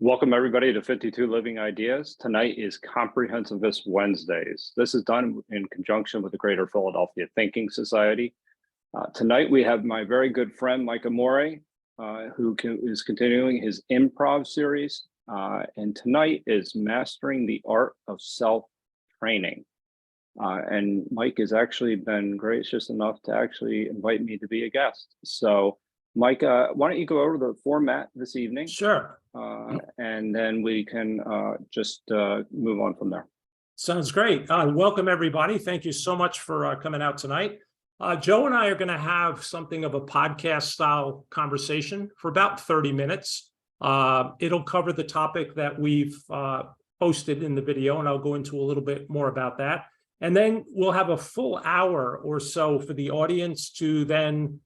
Welcome everybody to 52 Living Ideas. Tonight is Comprehensivist Wednesdays. This is done in conjunction with the Greater Philadelphia Thinking Society. Tonight we have my very good friend, Mike Amore, who is continuing his improv series. And tonight is Mastering the Art of Self-Training. And Mike has actually been gracious enough to actually invite me to be a guest. So Mike, why don't you go over the format this evening? Sure. And then we can just move on from there. Sounds great. Welcome, everybody. Thank you so much for coming out tonight. Joe and I are going to have something of a podcast-style conversation for about 30 minutes. It'll cover the topic that we've posted in the video, and I'll go into a little bit more about that. And then we'll have a full hour or so for the audience to then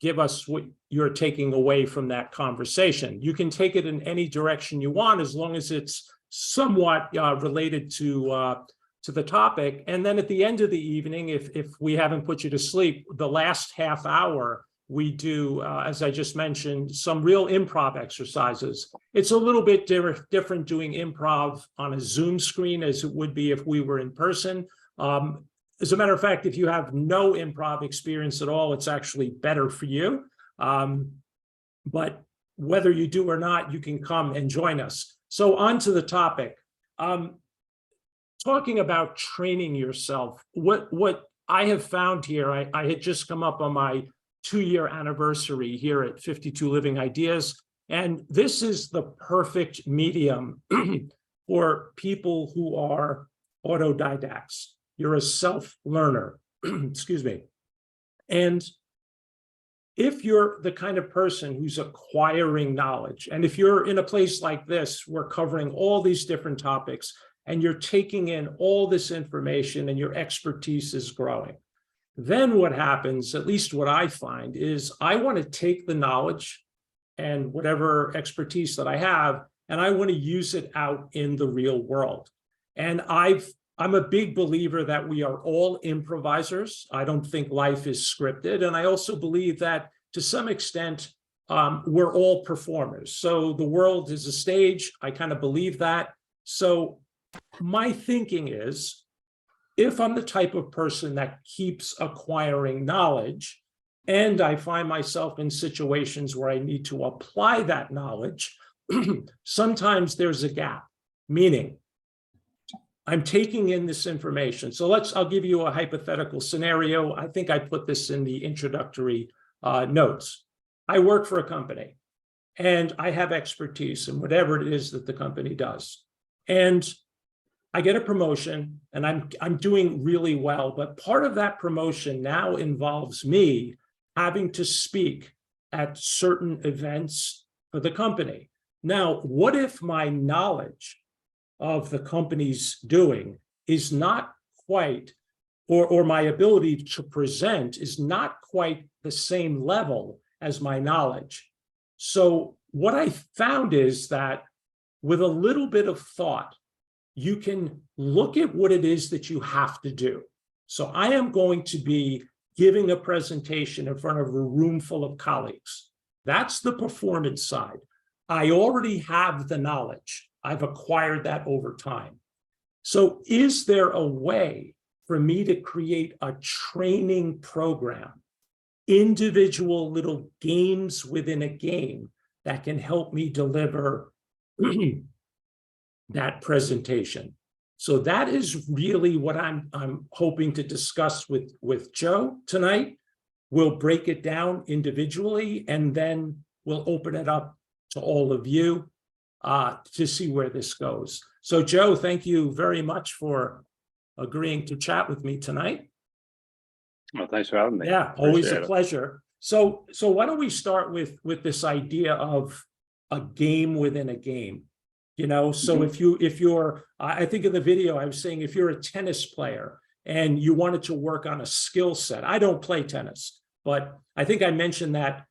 give us what you're taking away from that conversation. You can take it in any direction you want, as long as it's somewhat related to the topic. And then at the end of the evening, if we haven't put you to sleep, the last half hour, we do, as I just mentioned, some real improv exercises. It's a little bit different doing improv on a Zoom screen as it would be if we were in person. As a matter of fact, if you have no improv experience at all, it's actually better for you. But whether you do or not, you can come and join us. So on to the topic. Talking about training yourself, what I have found here, I had just come up on my 2-year anniversary here at 52 Living Ideas, and this is the perfect medium for people who are autodidacts. You're a self-learner, excuse me. And if you're the kind of person who's acquiring knowledge, and if you're in a place like this, we're covering all these different topics, and you're taking in all this information and your expertise is growing, then what happens, at least what I find, is I want to take the knowledge and whatever expertise that I have, and I want to use it out in the real world. And I'm a big believer that we are all improvisers. I don't think life is scripted. And I also believe that to some extent, we're all performers. So the world is a stage. I kind of believe that. So my thinking is, if I'm the type of person that keeps acquiring knowledge, and I find myself in situations where I need to apply that knowledge, sometimes there's a gap, meaning I'm taking in this information. So I'll give you a hypothetical scenario. I think I put this in the introductory notes. I work for a company and I have expertise in whatever it is that the company does. And I get a promotion and I'm doing really well, but part of that promotion now involves me having to speak at certain events for the company. Now, what if my knowledge of the company's doing is not quite, or my ability to present is not quite the same level as my knowledge? So what I found is that with a little bit of thought, you can look at what it is that you have to do. So I am going to be giving a presentation in front of a room full of colleagues. That's the performance side. I already have the knowledge. I've acquired that over time. So is there a way for me to create a training program, individual little games within a game that can help me deliver that presentation? So that is really what I'm hoping to discuss with Joe tonight. We'll break it down individually, and then we'll open it up to all of you to see where this goes. So Joe, thank you very much for agreeing to chat with me tonight. Well, thanks for having me. Yeah, always a pleasure. So why don't we start with this idea of a game within a game? You know, so if you're, I think in the video I was saying, if you're a tennis player and you wanted to work on a skill set, I don't play tennis, but I think I mentioned that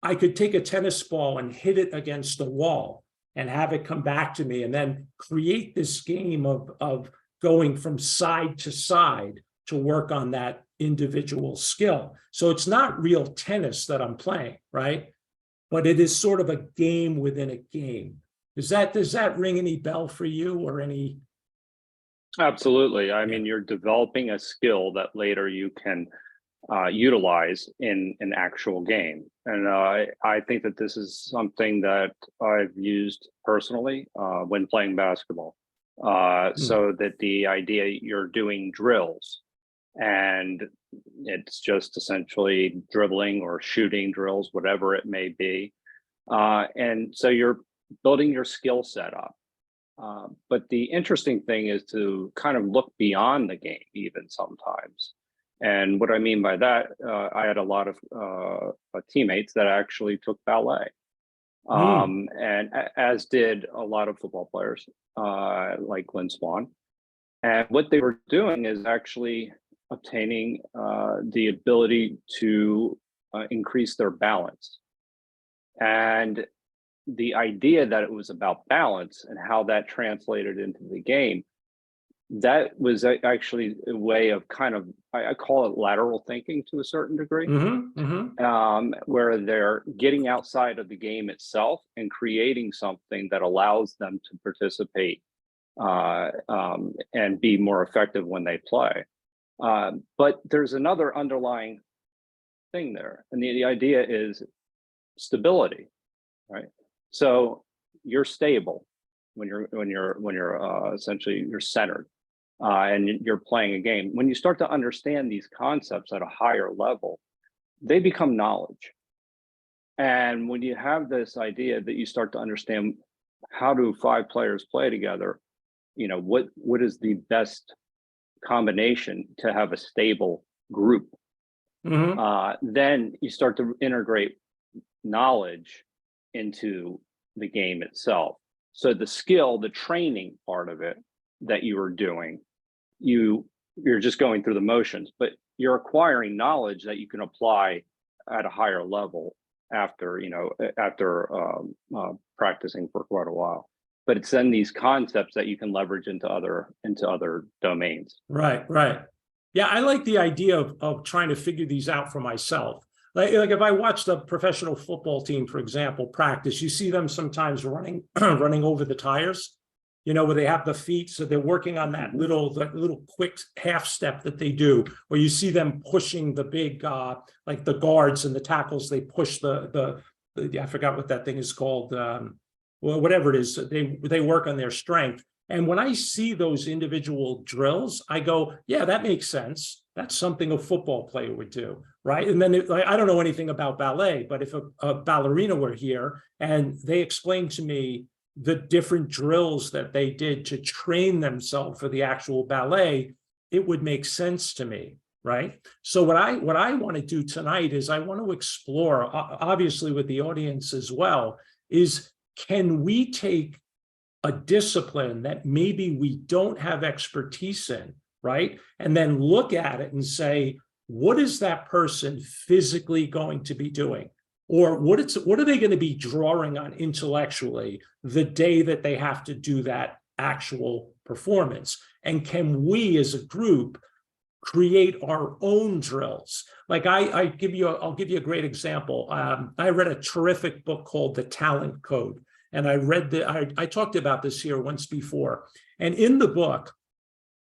I could take a tennis ball and hit it against the wall and have it come back to me, and then create this game of going from side to side to work on that individual skill. So it's not real tennis that I'm playing, right? But it is sort of a game within a game. Does that ring any bell for you or any? Absolutely. I mean, you're developing a skill that later you can utilize in an actual game. And I think that this is something that I've used personally when playing basketball. So that the idea you're doing drills and it's just essentially dribbling or shooting drills, whatever it may be. And so you're building your skill set up. But the interesting thing is to kind of look beyond the game, even sometimes. And what I mean by that, I had a lot of teammates that actually took ballet, and as did a lot of football players, like Glenn Swan. And what they were doing is actually obtaining the ability to increase their balance. And the idea that it was about balance and how that translated into the game, that was actually a way of kind of, I call it lateral thinking to a certain degree, where they're getting outside of the game itself and creating something that allows them to participate and be more effective when they play. But there's another underlying thing there, and the idea is stability, right? So you're stable when you're essentially you're centered and you're playing a game. When you start to understand these concepts at a higher level, they become knowledge. And when you have this idea that you start to understand how do 5 players play together, you know, what is the best combination to have a stable group, then you start to integrate knowledge into the game itself. So the skill, the training part of it that you are doing, you're just going through the motions, but you're acquiring knowledge that you can apply at a higher level after, you know, after practicing for quite a while. But it's then these concepts that you can leverage into other domains. Right. Yeah, I like the idea of trying to figure these out for myself. Like if I watched a professional football team, for example, practice, you see them sometimes running over the tires, you know, where they have the feet, so they're working on that little quick half step that they do, or you see them pushing the big like the guards and the tackles, they push the I forgot what that thing is called, well, whatever it is, they work on their strength. And when I see those individual drills, I go, yeah, that makes sense. That's something a football player would do, right? And then I don't know anything about ballet, but if a ballerina were here and they explained to me the different drills that they did to train themselves for the actual ballet, it would make sense to me, right? So what I want to do tonight is I want to explore, obviously with the audience as well, is can we take a discipline that maybe we don't have expertise in, right? And then look at it and say, what is that person physically going to be doing? Or what are they going to be drawing on intellectually the day that they have to do that actual performance? And can we as a group create our own drills? Like I'll give you a great example. I read a terrific book called The Talent Code. And I talked about this here once before. And in the book,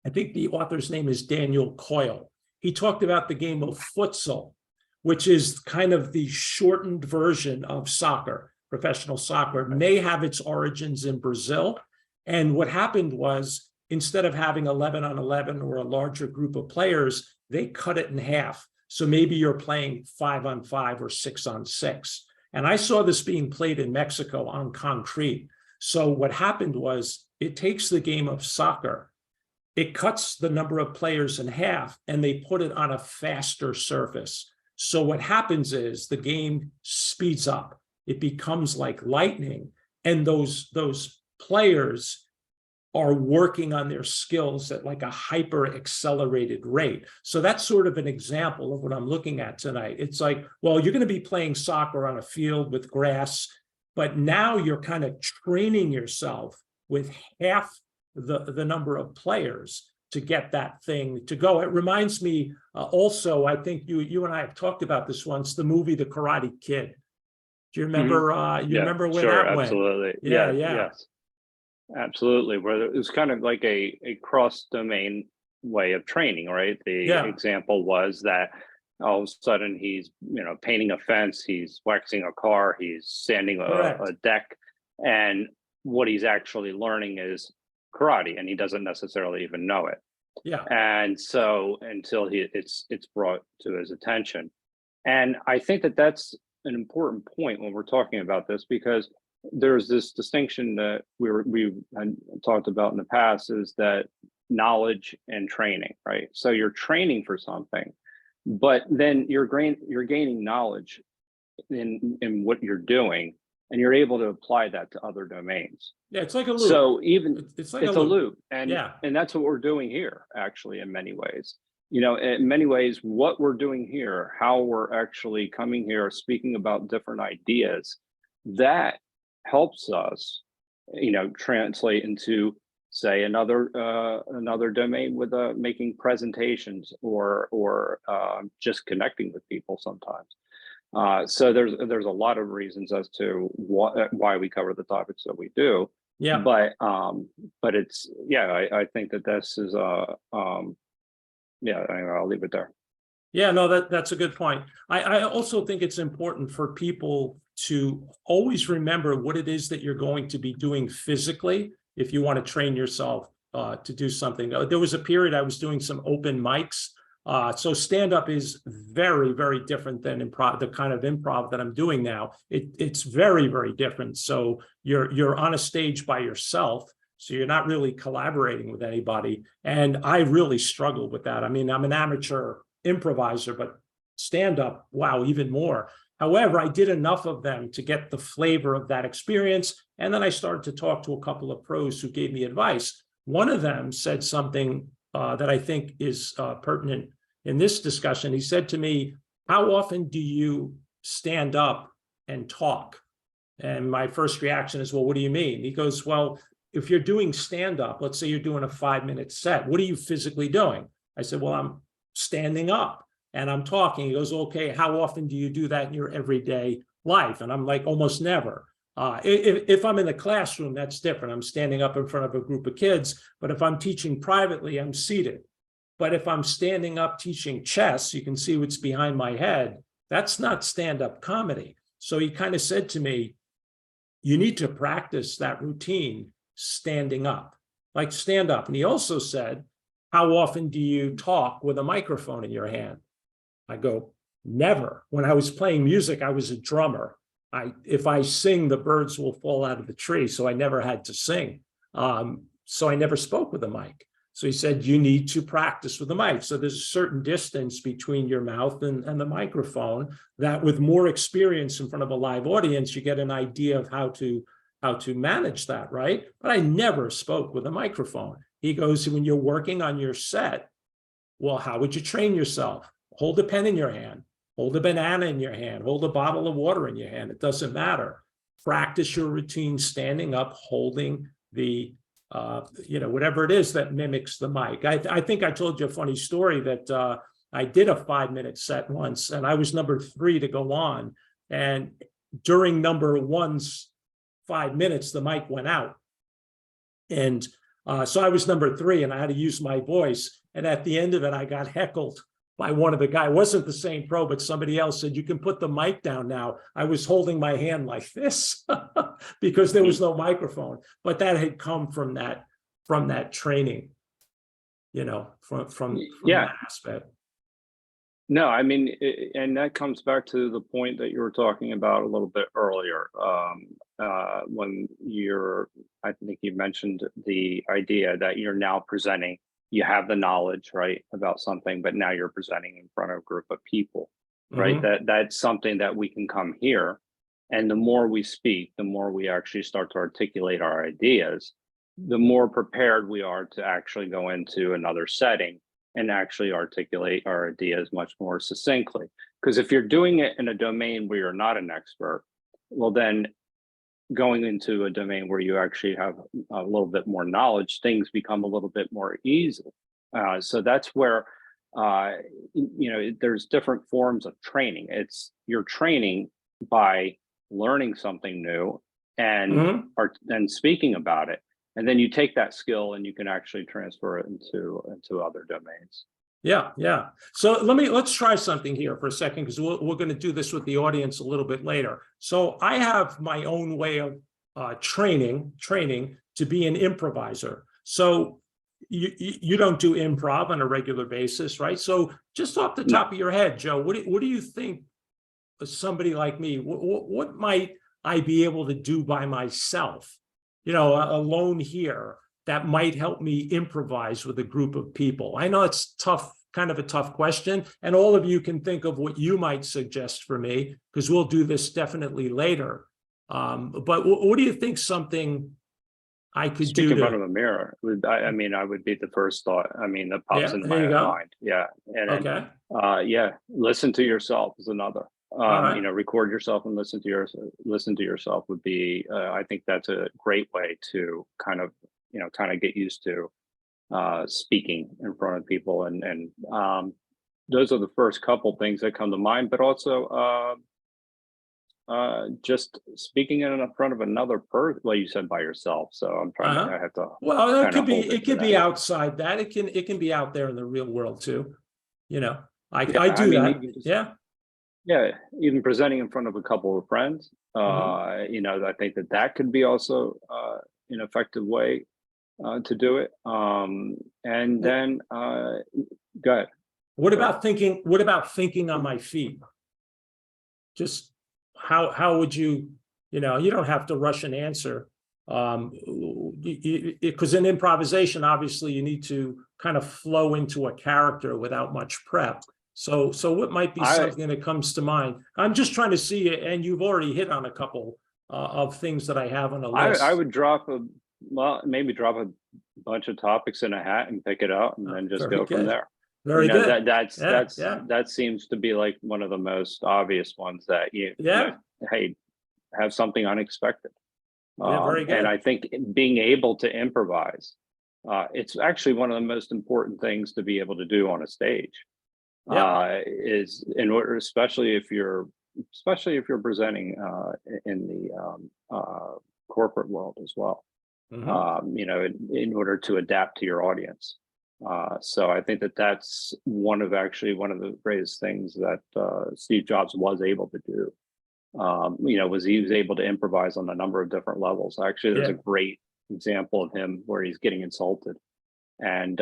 I think the author's name is Daniel Coyle. He talked about the game of futsal, which is kind of the shortened version of soccer. Professional soccer may have its origins in Brazil. And what happened was, instead of having 11 on 11 or a larger group of players, they cut it in half. So maybe you're playing 5 on 5 or 6 on 6. And I saw this being played in Mexico on concrete. So what happened was it takes the game of soccer, it cuts the number of players in half, and they put it on a faster surface. So what happens is the game speeds up. It becomes like lightning. And those players are working on their skills at like a hyper accelerated rate. So that's sort of an example of what I'm looking at tonight. It's like, well, you're going to be playing soccer on a field with grass, but now you're kind of training yourself with half the number of players to get that thing to go. It reminds me also, I think you and I have talked about this once, the movie The Karate Kid. Do you remember, you Yeah, remember where sure, that went? absolutely. Yeah, Yeah, yeah, yes, absolutely. Where it was kind of like a cross-domain way of training, right? The yeah, example was that all of a sudden he's, painting a fence, he's waxing a car, he's sanding a correct. deck, and what he's actually learning is karate, and he doesn't necessarily even know it. Yeah, And so until it's brought to his attention. And I think that that's an important point when we're talking about this, because there's this distinction that we had talked about in the past, is that knowledge and training, right? So you're training for something, but then you're gaining knowledge in what you're doing, and you're able to apply that to other domains. yeah, it's like a loop. So even It's like a it's a loop. loop, and Yeah, that's what we're doing here, actually, in many ways. In many ways, what we're doing here, how we're actually coming here, speaking about different ideas, that helps us, translate into, say, another domain with making presentations, or just connecting with people sometimes. So there's a lot of reasons as to why we cover the topics that we do, yeah. but it's, yeah, I think that this is yeah, anyway, I'll leave it there. Yeah, no, that's a good point. I also think it's important for people to always remember what it is that you're going to be doing physically if you want to train yourself to do something. There was a period I was doing some open mics. So stand-up is very, very different than improv, the kind of improv that I'm doing now. It's very, very different. So you're on a stage by yourself. So you're not really collaborating with anybody. And I really struggled with that. I mean, I'm an amateur improviser, but stand up, wow, even more. However, I did enough of them to get the flavor of that experience. And then I started to talk to a couple of pros who gave me advice. One of them said something that I think is pertinent in this discussion. He said to me, how often do you stand up and talk? And my first reaction is, well, what do you mean? He goes, well, if you're doing stand up, let's say you're doing a 5-minute set, what are you physically doing? I said, well, I'm standing up and I'm talking. He goes, okay, how often do you do that in your everyday life? And I'm like, almost never. If I'm in the classroom, that's different. I'm standing up in front of a group of kids, but if I'm teaching privately, I'm seated. But if I'm standing up teaching chess, you can see what's behind my head. That's not stand-up comedy. So he kind of said to me, you need to practice that routine standing up, like stand up. And he also said, how often do you talk with a microphone in your hand? I go, never. When I was playing music, I was a drummer. If I sing, the birds will fall out of the tree. So I never had to sing. So I never spoke with a mic. So he said, you need to practice with the mic. So there's a certain distance between your mouth and the microphone that with more experience in front of a live audience, you get an idea of how to manage that, right? But I never spoke with a microphone. He goes, when you're working on your set, well, how would you train yourself? Hold a pen in your hand, hold a banana in your hand, hold a bottle of water in your hand. It doesn't matter. Practice your routine standing up, holding the whatever it is that mimics the mic. I think I told you a funny story that I did a 5-minute set once and I was number 3 to go on. And during number 1's 5 minutes, the mic went out. And so I was number 3 and I had to use my voice. And at the end of it, I got heckled by one of the guys. It wasn't the same pro, but somebody else said, you can put the mic down now. I was holding my hand like this because there was no microphone, but that had come from that training, from Yeah. that aspect. No, I mean, and that comes back to the point that you were talking about a little bit earlier, when I think you mentioned the idea that you're now presenting, you have the knowledge, right, about something, but now you're presenting in front of a group of people, right? That's something that we can come here, and the more we speak, the more we actually start to articulate our ideas, the more prepared we are to actually go into another setting and actually articulate our ideas much more succinctly. Because if you're doing it in a domain where you're not an expert, well, then going into a domain where you actually have a little bit more knowledge, things become a little bit more easy. So that's where, there's different forms of training. You're training by learning something new and Mhm. are and speaking about it. And then you take that skill and you can actually transfer it into other domains. Yeah, yeah. So let's try something here for a second, because we're going to do this with the audience a little bit later. So I have my own way of training to be an improviser. So you don't do improv on a regular basis, right? So just off the No. top of your head, Joe, what do you think somebody like me, what might I be able to do by myself, alone here, that might help me improvise with a group of people? I know it's tough, kind of a tough question, and all of you can think of what you might suggest for me, because we'll do this definitely later. But what do you think something I could Speak do in front to? of a mirror. I mean, I would be the first thought. I mean, that pops Yeah, into there you my go. mind. Yeah. And then, Okay. yeah, listen to yourself is another. All right. Record yourself and listen to yourself would be, I think that's a great way to kind of get used to speaking in front of people. And those are the first couple things that come to mind, but also just speaking in front of another person. Well, you said by yourself, so Uh-huh. I have to Well, kind of hold it it to could be that. outside that. It can be out there in the real world too. Yeah, I I do mean, that. even just, Yeah. yeah, even presenting in front of a couple of friends, Hmm. I think that could be also an effective way to do it. And then go ahead. Sorry. What about thinking on my feet? Just how would you, you don't have to rush an answer. Because in improvisation, obviously you need to kind of flow into a character without much prep. So what might be I something that comes to mind? I'm just trying to see it, and you've already hit on a couple of things that I have on a I list. would maybe drop a bunch of topics in a hat and pick it out and then just Very go from good. there. Very good. Yeah, That's yeah, that seems to be like one of the most obvious ones that yeah, hey, have something unexpected. yeah. Very And good. I think being able to improvise, it's actually one of the most important things to be able to do on a stage. Yep. Is in order, especially if you're presenting in the corporate world as well. Hmm. In order to adapt to your audience. So I think that's one of the greatest things that Steve Jobs was able to do. Was he was able to improvise on a number of different levels. Actually, there's a Yeah. great example of him where he's getting insulted, and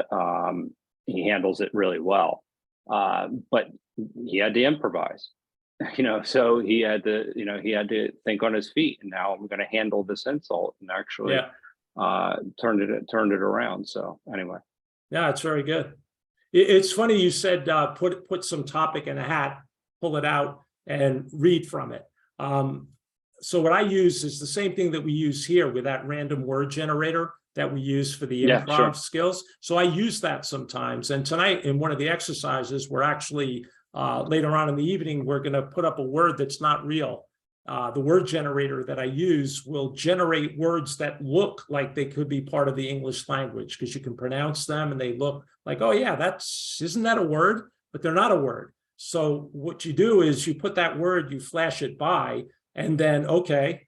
he handles it really well. But he had to improvise. So he had to think on his feet. And now I'm going to handle this insult and actually Yeah. turned it around. So anyway, Yeah, it's very good. It's funny you said put some topic in a hat, pull it out, and read from it. So what I use is the same thing that we use here with that random word generator that we use for the yeah, improv sure. skills. So I use that sometimes. And tonight in one of the exercises, we're actually later on in the evening, we're going to put up a word that's not real. The word generator that I use will generate words that look like they could be part of the English language, because you can pronounce them and they look like, oh yeah, isn't that a word? But they're not a word. So what you do is you put that word, you flash it by, and then, okay,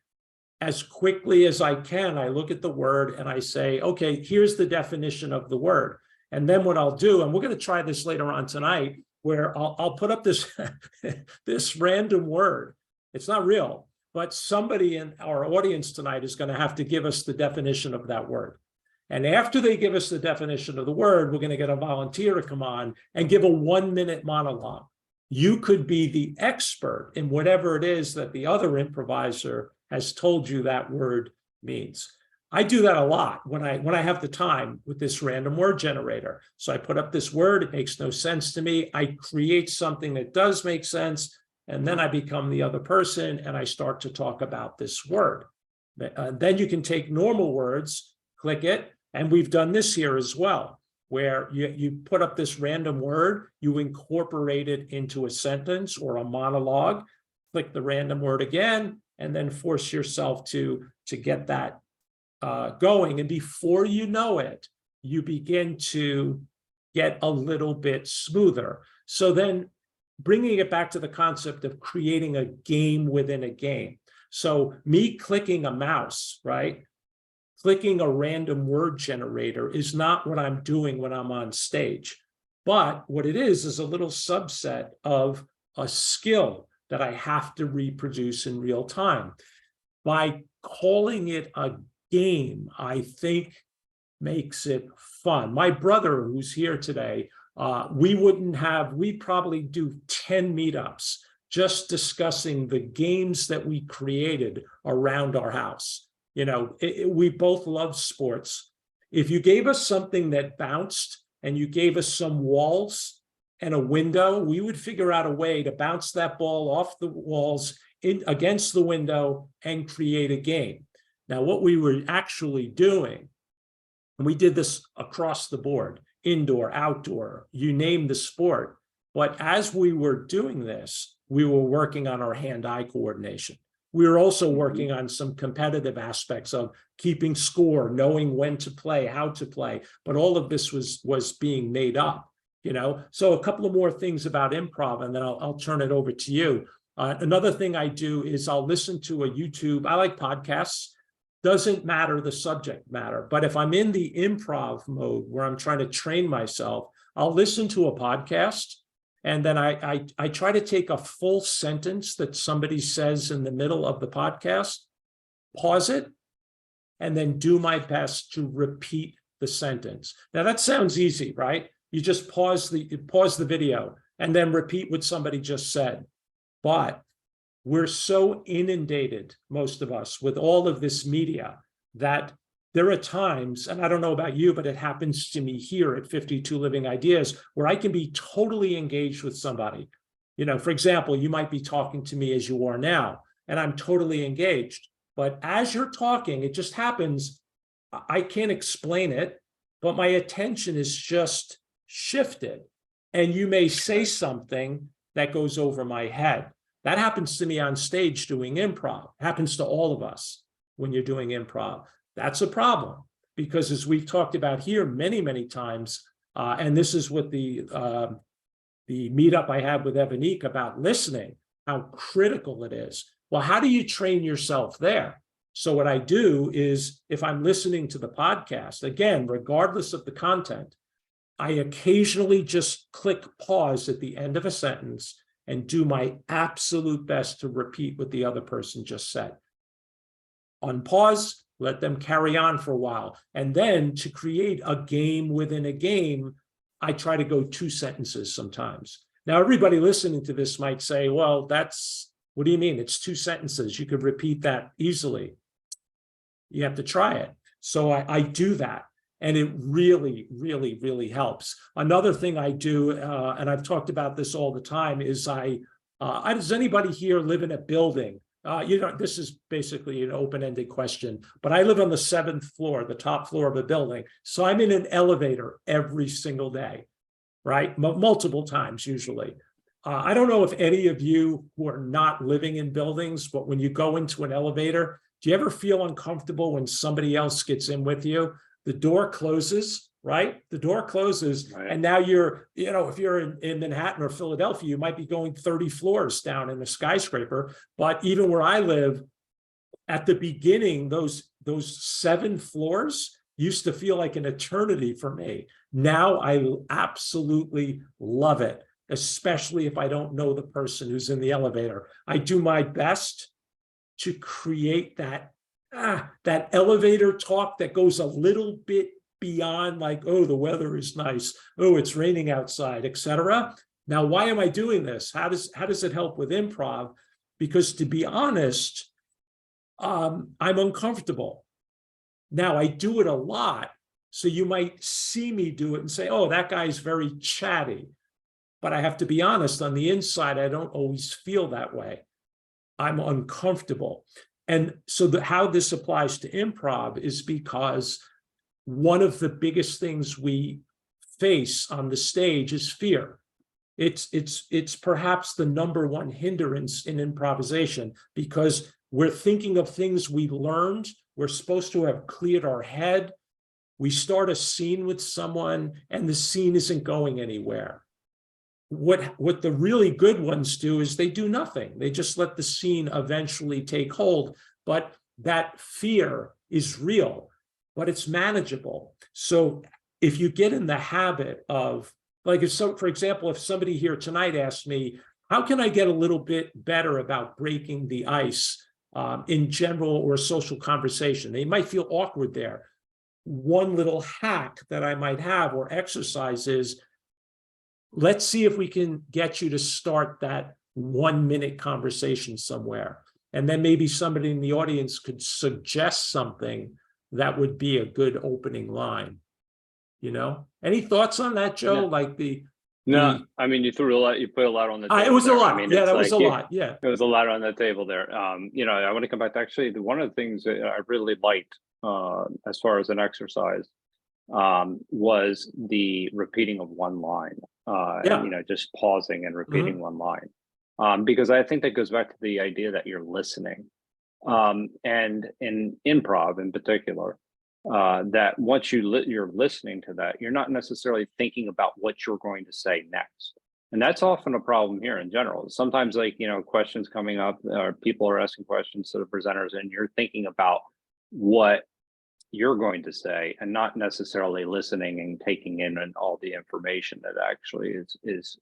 as quickly as I can, I look at the word and I say, okay, here's the definition of the word. And then what I'll do, and we're going to try this later on tonight, where I'll put up this, this random word. It's not real, but somebody in our audience tonight is going to have to give us the definition of that word. And after they give us the definition of the word, we're going to get a volunteer to come on and give a 1-minute monologue. You could be the expert in whatever it is that the other improviser has told you that word means. I do that a lot when I have the time with this random word generator. So I put up this word, it makes no sense to me. I create something that does make sense, and then I become the other person and I start to talk about this word. Then you can take normal words, click it, and we've done this here as well, where you put up this random word, you incorporate it into a sentence or a monologue, click the random word again, and then force yourself to get that going. And before you know it, you begin to get a little bit smoother. So then bringing it back to the concept of creating a game within a game. So me clicking a mouse, right? Clicking a random word generator is not what I'm doing when I'm on stage. But what it is a little subset of a skill that I have to reproduce in real time. By calling it a game, I think makes it fun. My brother, who's here today, we'd probably do 10 meetups just discussing the games that we created around our house. You know, we both love sports. If you gave us something that bounced and you gave us some walls and a window, we would figure out a way to bounce that ball off the walls against the window and create a game. Now, what we were actually doing, and we did this across the board, indoor, outdoor, you name the sport. But as we were doing this, we were working on our hand-eye coordination. We were also working on some competitive aspects of keeping score, knowing when to play, how to play. But all of this was being made up, you know? So a couple of more things about improv, and then I'll turn it over to you. Another thing I do is I'll listen to a YouTube. I like podcasts. Doesn't matter the subject matter. But if I'm in the improv mode where I'm trying to train myself, I'll listen to a podcast. And then I try to take a full sentence that somebody says in the middle of the podcast, pause it, and then do my best to repeat the sentence. Now that sounds easy, right? You just pause the video and then repeat what somebody just said. But we're so inundated, most of us, with all of this media that there are times, and I don't know about you, but it happens to me here at 52 Living Ideas, where I can be totally engaged with somebody. You know, for example, you might be talking to me as you are now, and I'm totally engaged. But as you're talking, it just happens, I can't explain it, but my attention is just shifted. And you may say something that goes over my head. That happens to me on stage doing improv. It happens to all of us when you're doing improv. That's a problem, because as we've talked about here many, many times, and this is what the meetup I had with Evanique about listening, how critical it is. Well, how do you train yourself there? So what I do is, if I'm listening to the podcast, again, regardless of the content, I occasionally just click pause at the end of a sentence and do my absolute best to repeat what the other person just said. Unpause, let them carry on for a while. And then to create a game within a game, I try to go 2 sentences sometimes. Now, everybody listening to this might say, well, what do you mean? It's 2 sentences. You could repeat that easily. You have to try it. So I do that. And it really, really, really helps. Another thing I do, and I've talked about this all the time, is does anybody here live in a building? This is basically an open-ended question, but I live on the 7th floor, the top floor of a building. So I'm in an elevator every single day, right? Multiple times usually. I don't know if any of you who are not living in buildings, but when you go into an elevator, do you ever feel uncomfortable when somebody else gets in with you? The door closes, right? The door closes, right. And now if you're in Manhattan or Philadelphia, you might be going 30 floors down in a skyscraper. But even where I live, at the beginning, those 7 floors used to feel like an eternity for me. Now I absolutely love it, especially if I don't know the person who's in the elevator. I do my best to create that elevator talk that goes a little bit beyond, like, oh, the weather is nice, oh, it's raining outside, etc. Now, why am I doing this? How does it help with improv? Because to be honest, I'm uncomfortable. Now, I do it a lot, so you might see me do it and say, oh, that guy's very chatty. But I have to be honest, on the inside, I don't always feel that way. I'm uncomfortable. And so how this applies to improv is because one of the biggest things we face on the stage is fear. It's perhaps the #1 hindrance in improvisation, because we're thinking of things we learned. We're supposed to have cleared our head. We start a scene with someone and the scene isn't going anywhere. what the really good ones do is they do nothing. They just let the scene eventually take hold. But that fear is real, but it's manageable. So if you get in the habit of, like, for example, if somebody here tonight asked me, how can I get a little bit better about breaking the ice in general or social conversation? They might feel awkward there. One little hack that I might have or exercise is, let's see if we can get you to start that 1-minute conversation somewhere. And then maybe somebody in the audience could suggest something that would be a good opening line. Any thoughts on that, Joe? No, I mean, you threw a lot, you put a lot on the table. It was there. a lot. I mean, Yeah, that like, was a lot. Yeah. It was a lot on the table there. I want to come back to actually one of the things that I really liked as far as an exercise was the repeating of one line, just pausing and repeating one line. Because I think that goes back to the idea that you're listening. And in improv in particular, that once you're listening to that, you're not necessarily thinking about what you're going to say next. And that's often a problem here in general. Sometimes, questions coming up, or people are asking questions to the presenters, and you're thinking about what you're going to say and not necessarily listening and taking in all the information that actually is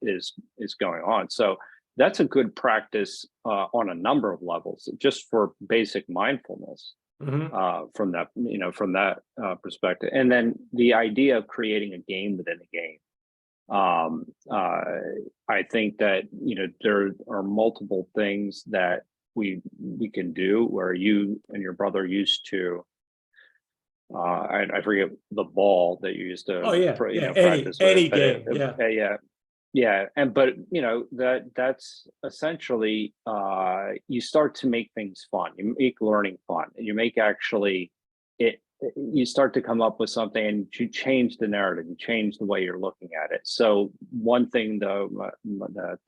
going on. So that's a good practice on a number of levels, just for basic mindfulness. From that perspective. And then the idea of creating a game within a game. I think that there are multiple things that we can do where you and your brother used to I forget the ball that you used to practice any with, game. But that's essentially you start to make things fun. You make learning fun, and you make you start to come up with something, and you change the narrative, you change the way you're looking at it. So one thing though that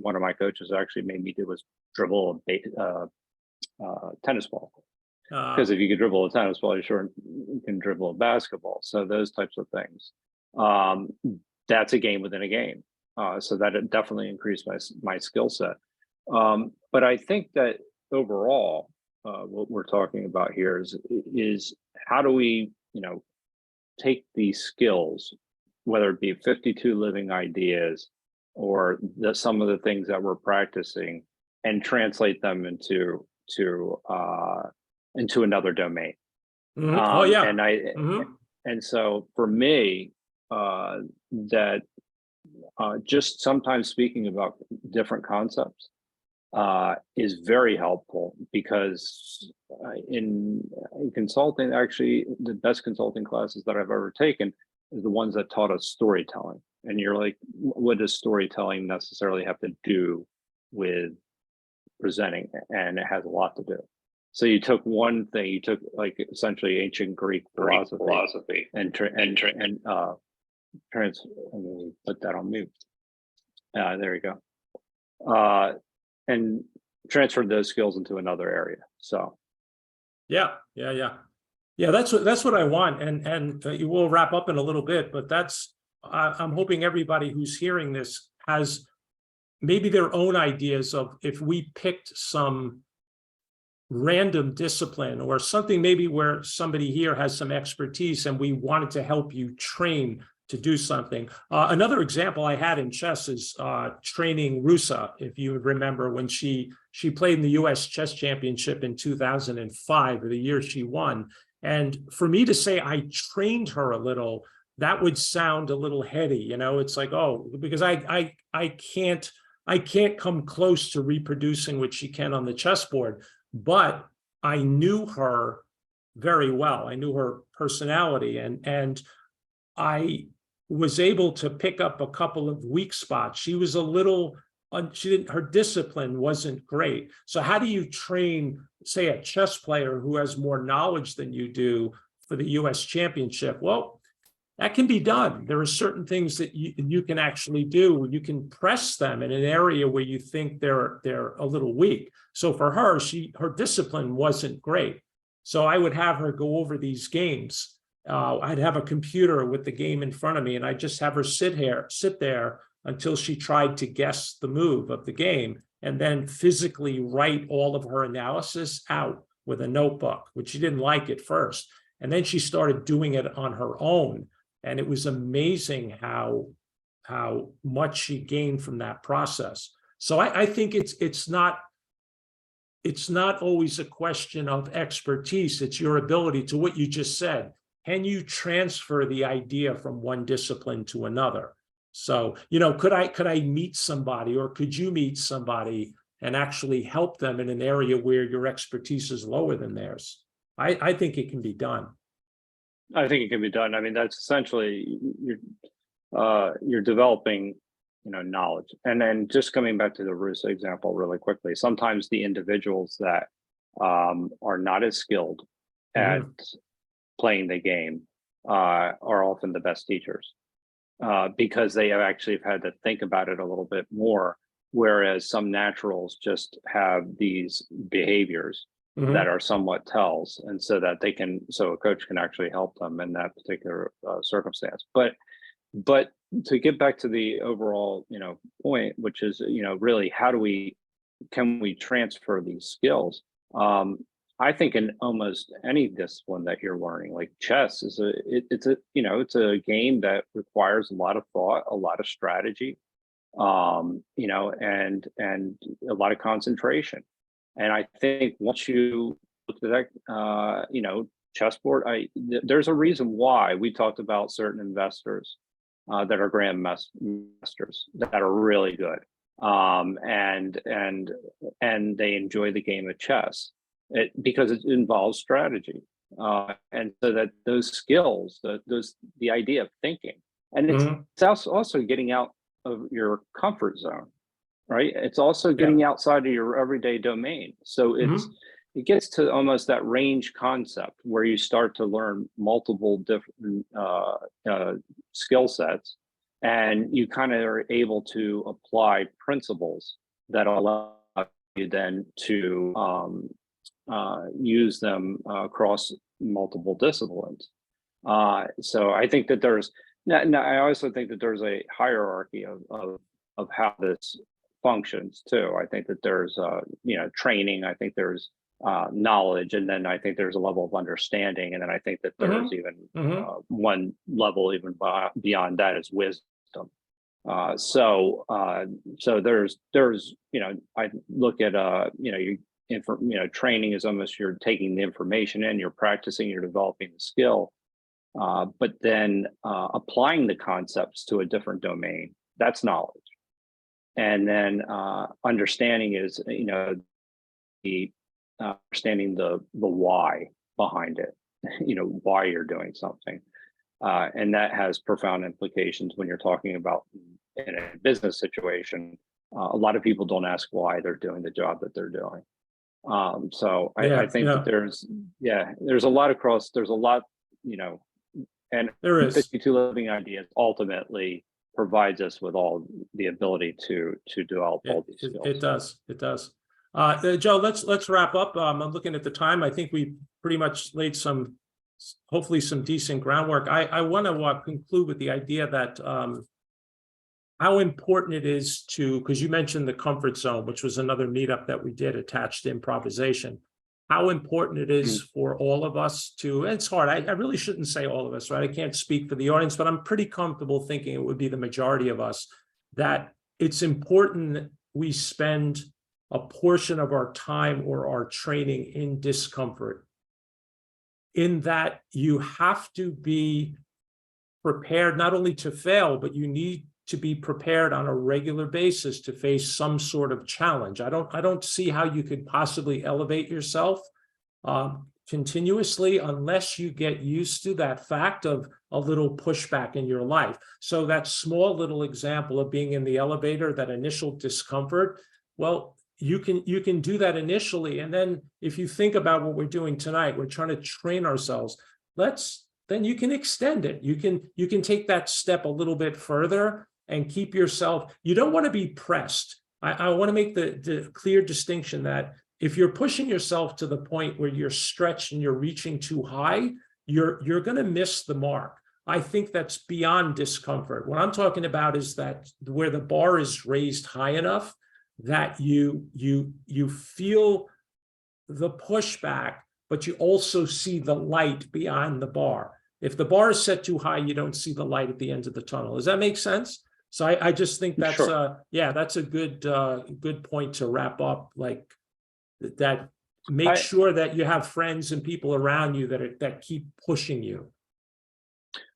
one of my coaches actually made me do was dribble a tennis ball. Because if you can dribble a tennis ball, you can dribble a basketball. So those types of things. That's a game within a game. So that it definitely increased my skill set. But I think that overall, what we're talking about here is how do we, take these skills, whether it be 52 living ideas or some of the things that we're practicing, and translate them into another domain. And so for me, that just sometimes speaking about different concepts is very helpful, because in consulting, actually the best consulting classes that I've ever taken is the ones that taught us storytelling. And you're like, what does storytelling necessarily have to do with presenting? And it has a lot to do. So you took one thing, you took like essentially ancient Greek philosophy and put that on mute. There you go. And transferred those skills into another area. So. Yeah. That's what I want. And you will wrap up in a little bit, but I'm hoping everybody who's hearing this has maybe their own ideas of, if we picked some random discipline or something maybe where somebody here has some expertise and we wanted to help you train to do something. Another example I had in chess is training Rusa, if you remember, when she played in the US Chess Championship in 2005, or the year she won. And for me to say I trained her a little, that would sound a little heady, it's like, oh, because I can't come close to reproducing what she can on the chessboard. But I knew her very well. I knew her personality, and I was able to pick up a couple of weak spots. She was her discipline wasn't great. So how do you train, say, a chess player who has more knowledge than you do for the US Championship? Well, that can be done. There are certain things that you can actually do. You can press them in an area where you think they're a little weak. So for her, her discipline wasn't great. So I would have her go over these games. I'd have a computer with the game in front of me, and I'd just have her sit there until she tried to guess the move of the game and then physically write all of her analysis out with a notebook, which she didn't like at first. And then she started doing it on her own. And it was amazing how much she gained from that process. So I think it's not always a question of expertise. It's your ability, to what you just said. Can you transfer the idea from one discipline to another? So, could I meet somebody, or could you meet somebody and actually help them in an area where your expertise is lower than theirs? I think it can be done. I think it can be done. I mean, that's essentially you're developing, knowledge. And then just coming back to the Russo example really quickly, sometimes the individuals that are not as skilled at playing the game are often the best teachers because they have actually had to think about it a little bit more, whereas some naturals just have these behaviors that are somewhat tells, and so that so a coach can actually help them in that particular circumstance. But to get back to the overall, point, which is, really can we transfer these skills? I think in almost any discipline that you're learning, like chess is it's a game that requires a lot of thought, a lot of strategy, and a lot of concentration. And I think once you look at that, chessboard, there's a reason why we talked about certain investors that are grandmasters that are really good, and they enjoy the game of chess because it involves strategy, and so that those skills, the idea of thinking, and it's also getting out of your comfort zone. Right. It's also getting outside of your everyday domain. So it gets to almost that range concept where you start to learn multiple different skill sets, and you kind of are able to apply principles that allow you then to use them across multiple disciplines. So I think that I also think that there's a hierarchy of how this functions too. I think that there's training. I think there's knowledge, and then I think there's a level of understanding, and then I think that there's even one level even beyond that is wisdom. So there's I look at training is almost you're taking the information in, you're practicing, you're developing the skill, but then applying the concepts to a different domain, that's knowledge. And then understanding is, the understanding the why behind it, why you're doing something. And that has profound implications when you're talking about in a business situation. A lot of people don't ask why they're doing the job that they're doing. So I think that there's a lot, and there is 52 Living Ideas ultimately provides us with all the ability to develop all these skills. It does. Joe, let's wrap up. I'm looking at the time. I think we pretty much laid hopefully some decent groundwork. I want to conclude with the idea that how important it is because you mentioned the comfort zone, which was another meetup that we did attached to improvisation. How important it is for all of us and it's hard. I really shouldn't say all of us, right? I can't speak for the audience, but I'm pretty comfortable thinking it would be the majority of us, that it's important that we spend a portion of our time or our training in discomfort, in that you have to be prepared not only to fail, but you need to be prepared on a regular basis to face some sort of challenge. I don't see how you could possibly elevate yourself continuously unless you get used to that fact of a little pushback in your life. So that small little example of being in the elevator, that initial discomfort, well, you can do that initially. And then if you think about what we're doing tonight, we're trying to train ourselves. Then you can extend it. You can take that step a little bit further and keep yourself. You don't want to be pressed. I want to make the clear distinction that if you're pushing yourself to the point where you're stretched and you're reaching too high, you're going to miss the mark. I think that's beyond discomfort. What I'm talking about is that where the bar is raised high enough that you feel the pushback, but you also see the light beyond the bar. If the bar is set too high, you don't see the light at the end of the tunnel. Does that make sense? So I just think that's Sure. yeah, that's a good point to wrap up. Like that, make I, sure that you have friends and people around you that keep pushing you.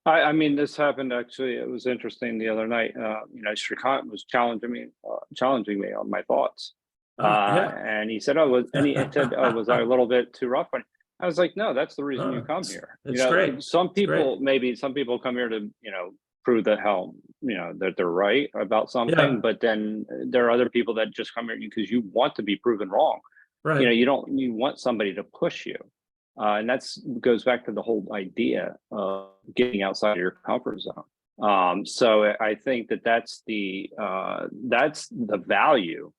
I mean, this happened actually. It was interesting the other night. Shrikant was challenging me on my thoughts, Yeah. and he said, he said, "Oh, was I a little bit too rough?" And I was like, "No, that's the reason you come here." It's great. Some It's great. people, maybe some people come here to, prove that that they're right about something, Yeah. but then there are other people that just come here because you want to be proven wrong. Right. You want somebody to push you. And that's goes back to the whole idea of getting outside of your comfort zone. So I think that's the value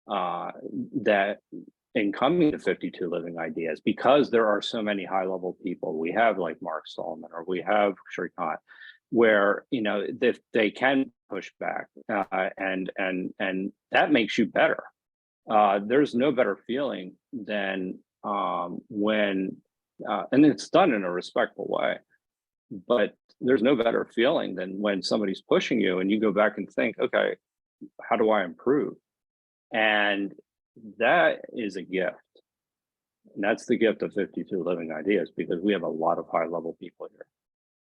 that in coming to 52 Living Ideas, because there are so many high level people. We have like Mark Stallman, or we have Shrikant, where if they can push back, and that makes you better. There's no better feeling than when and it's done in a respectful way, but there's no better feeling than when somebody's pushing you and you go back and think, okay, how do I improve? And that is a gift. And that's the gift of 52 Living Ideas, because we have a lot of high level people here.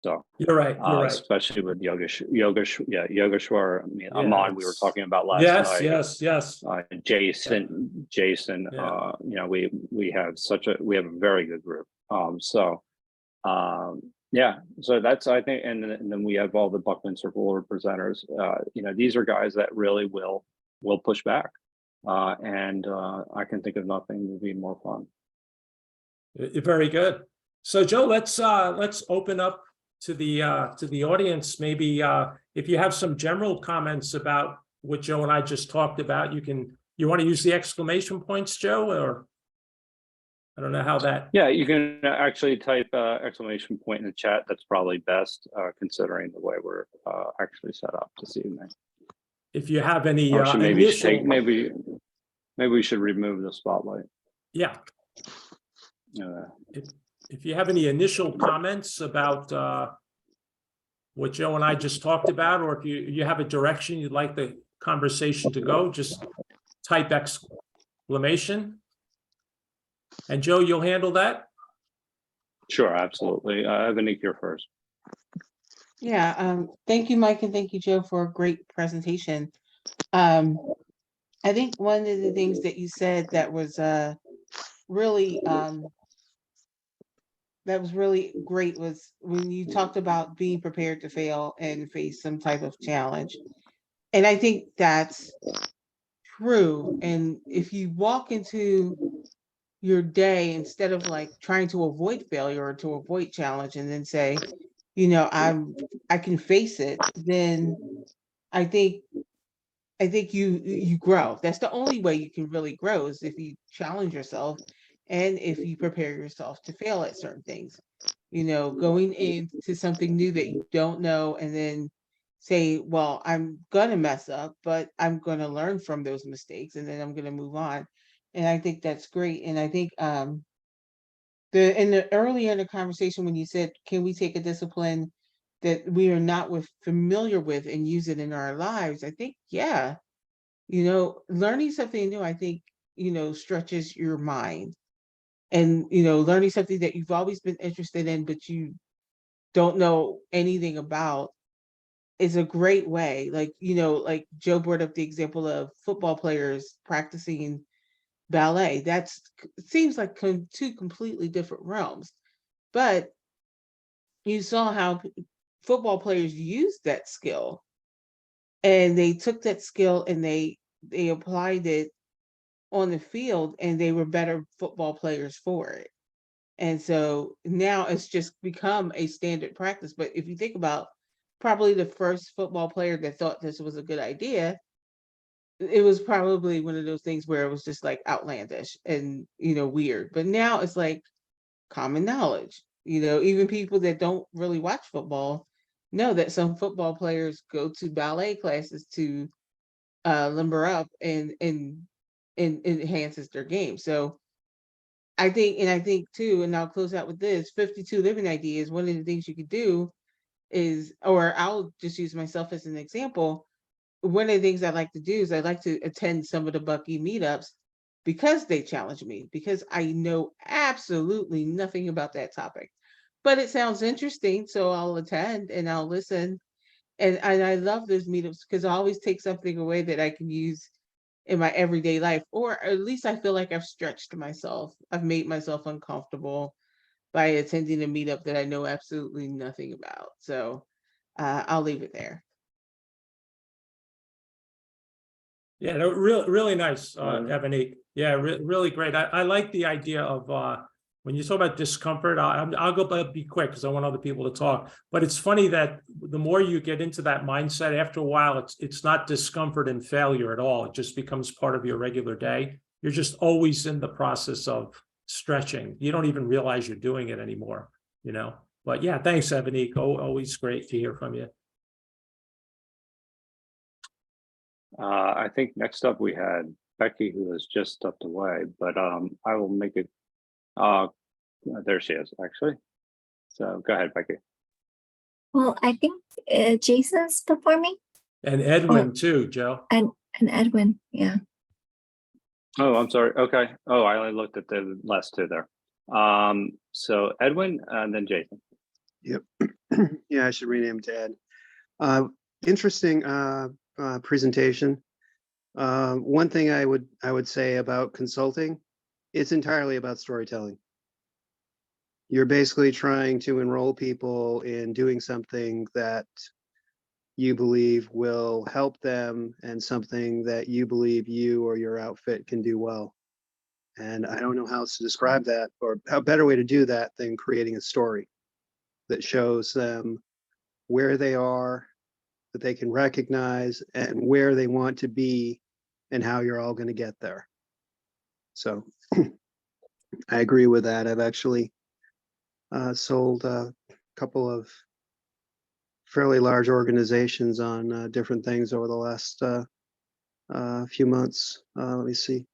So You're right. You're right. especially with Yogeshwar. I mean, Yeah. Aman, we were talking about last Yes. night. Yes. Jason. Yeah. We have a very good group. Yeah. So that's, I think, and then we have all the Buckminster Fuller presenters. These are guys that really will push back, and I can think of nothing would be more fun. Very good. So Joe, let's open up to the audience. Maybe if you have some general comments about what Joe and I just talked about, you want to use the exclamation points, Joe, or I don't know how that. Yeah, you can actually type exclamation point in the chat. That's probably best, considering the way we're actually set up this evening. If you have any maybe we should remove the spotlight. Yeah. If you have any initial comments about what Joe and I just talked about, or if you have a direction you'd like the conversation to go, just type exclamation. And Joe, you'll handle that? Sure, absolutely. Evanik, you're first. Yeah, thank you, Mike, and thank you, Joe, for a great presentation. I think one of the things that you said that was really great was when you talked about being prepared to fail and face some type of challenge. And I think that's true. And if you walk into your day instead of like trying to avoid failure or to avoid challenge and then say, I can face it, then I think you grow. That's the only way you can really grow, is if you challenge yourself and if you prepare yourself to fail at certain things. Going into something new that you don't know and then say, well, I'm gonna mess up, but I'm gonna learn from those mistakes and then I'm gonna move on. And I think that's great. And I think earlier in the conversation when you said, can we take a discipline that we are not familiar with and use it in our lives? I think, yeah, learning something new, I think, stretches your mind. And, learning something that you've always been interested in, but you don't know anything about, is a great way. Like, like Joe brought up the example of football players practicing ballet. Seems like two completely different realms. But you saw how football players used that skill, and they took that skill and they applied it on the field, and they were better football players for it. And so now it's just become a standard practice. But if you think about probably the first football player that thought this was a good idea, it was probably one of those things where it was just like outlandish and, weird. But now it's like common knowledge. Even people that don't really watch football know that some football players go to ballet classes to limber up and it enhances their game. So I think too, and I'll close out with this 52 living ideas. One of the things you could do is, or I'll just use myself as an example. One of the things I like to do is I like to attend some of the Bucky meetups because they challenge me, because I know absolutely nothing about that topic. But it sounds interesting, so I'll attend and I'll listen. And I love those meetups because I always take something away that I can use in my everyday life, or at least I feel like I've stretched myself. I've made myself uncomfortable by attending a meetup that I know absolutely nothing about. So I'll leave it there. Yeah, no, really nice, Mhm. Ebony. Yeah, really great. I like the idea of when you talk about discomfort. I'll go be quick because I want other people to talk. But it's funny that the more you get into that mindset, after a while, it's not discomfort and failure at all. It just becomes part of your regular day. You're just always in the process of stretching. You don't even realize you're doing it anymore, you know. But yeah, thanks, Ebony. Always great to hear from you. I think next up we had Becky, who has just stepped away, but I will make it. There she is, actually. So go ahead, Becky. Well, I think Jason's performing. And Edwin too, Joe. And Edwin, yeah. Oh, I'm sorry. Okay. Oh, I only looked at the last two there. So Edwin and then Jason. Yep. Yeah, I should rename to Ed. Interesting presentation. One thing I would say about consulting, it's entirely about storytelling. You're basically trying to enroll people in doing something that you believe will help them and something that you believe you or your outfit can do well. And I don't know how else to describe that, or a better way to do that than creating a story that shows them where they are, that they can recognize, and where they want to be and how you're all going to get there. So I agree with that. I've actually sold a couple of fairly large organizations on different things over the last few months. Let me see.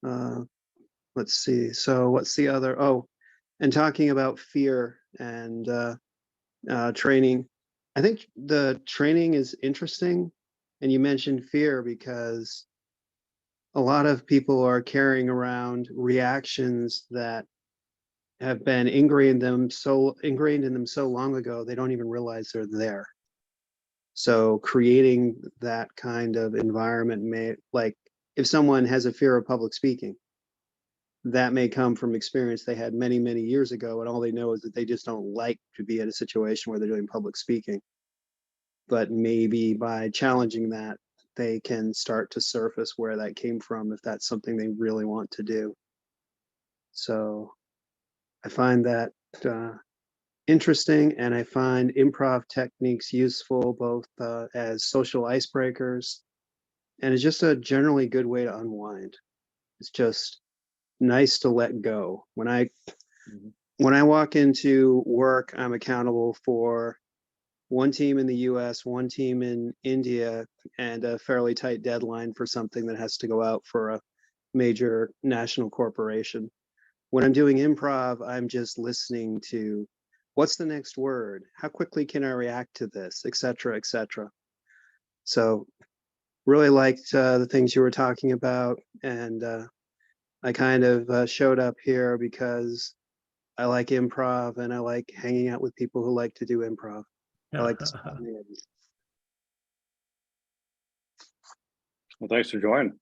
Let's see. So what's the other? Oh, and talking about fear and training. I think the training is interesting. And you mentioned fear because a lot of people are carrying around reactions that have been ingrained in them so long ago, they don't even realize they're there. So creating that kind of environment may, like if someone has a fear of public speaking, that may come from experience they had many, many years ago, and all they know is that they just don't like to be in a situation where they're doing public speaking. But maybe by challenging that, they can start to surface where that came from if that's something they really want to do. So I find that interesting, and I find improv techniques useful both as social icebreakers, and it's just a generally good way to unwind. It's just nice to let go. When I walk into work, I'm accountable for one team in the US, one team in India, and a fairly tight deadline for something that has to go out for a major national corporation. When I'm doing improv, I'm just listening to what's the next word? How quickly can I react to this, et cetera, et cetera. So really liked the things you were talking about. And I kind of showed up here because I like improv and I like hanging out with people who like to do improv. I like this. Well, thanks for joining.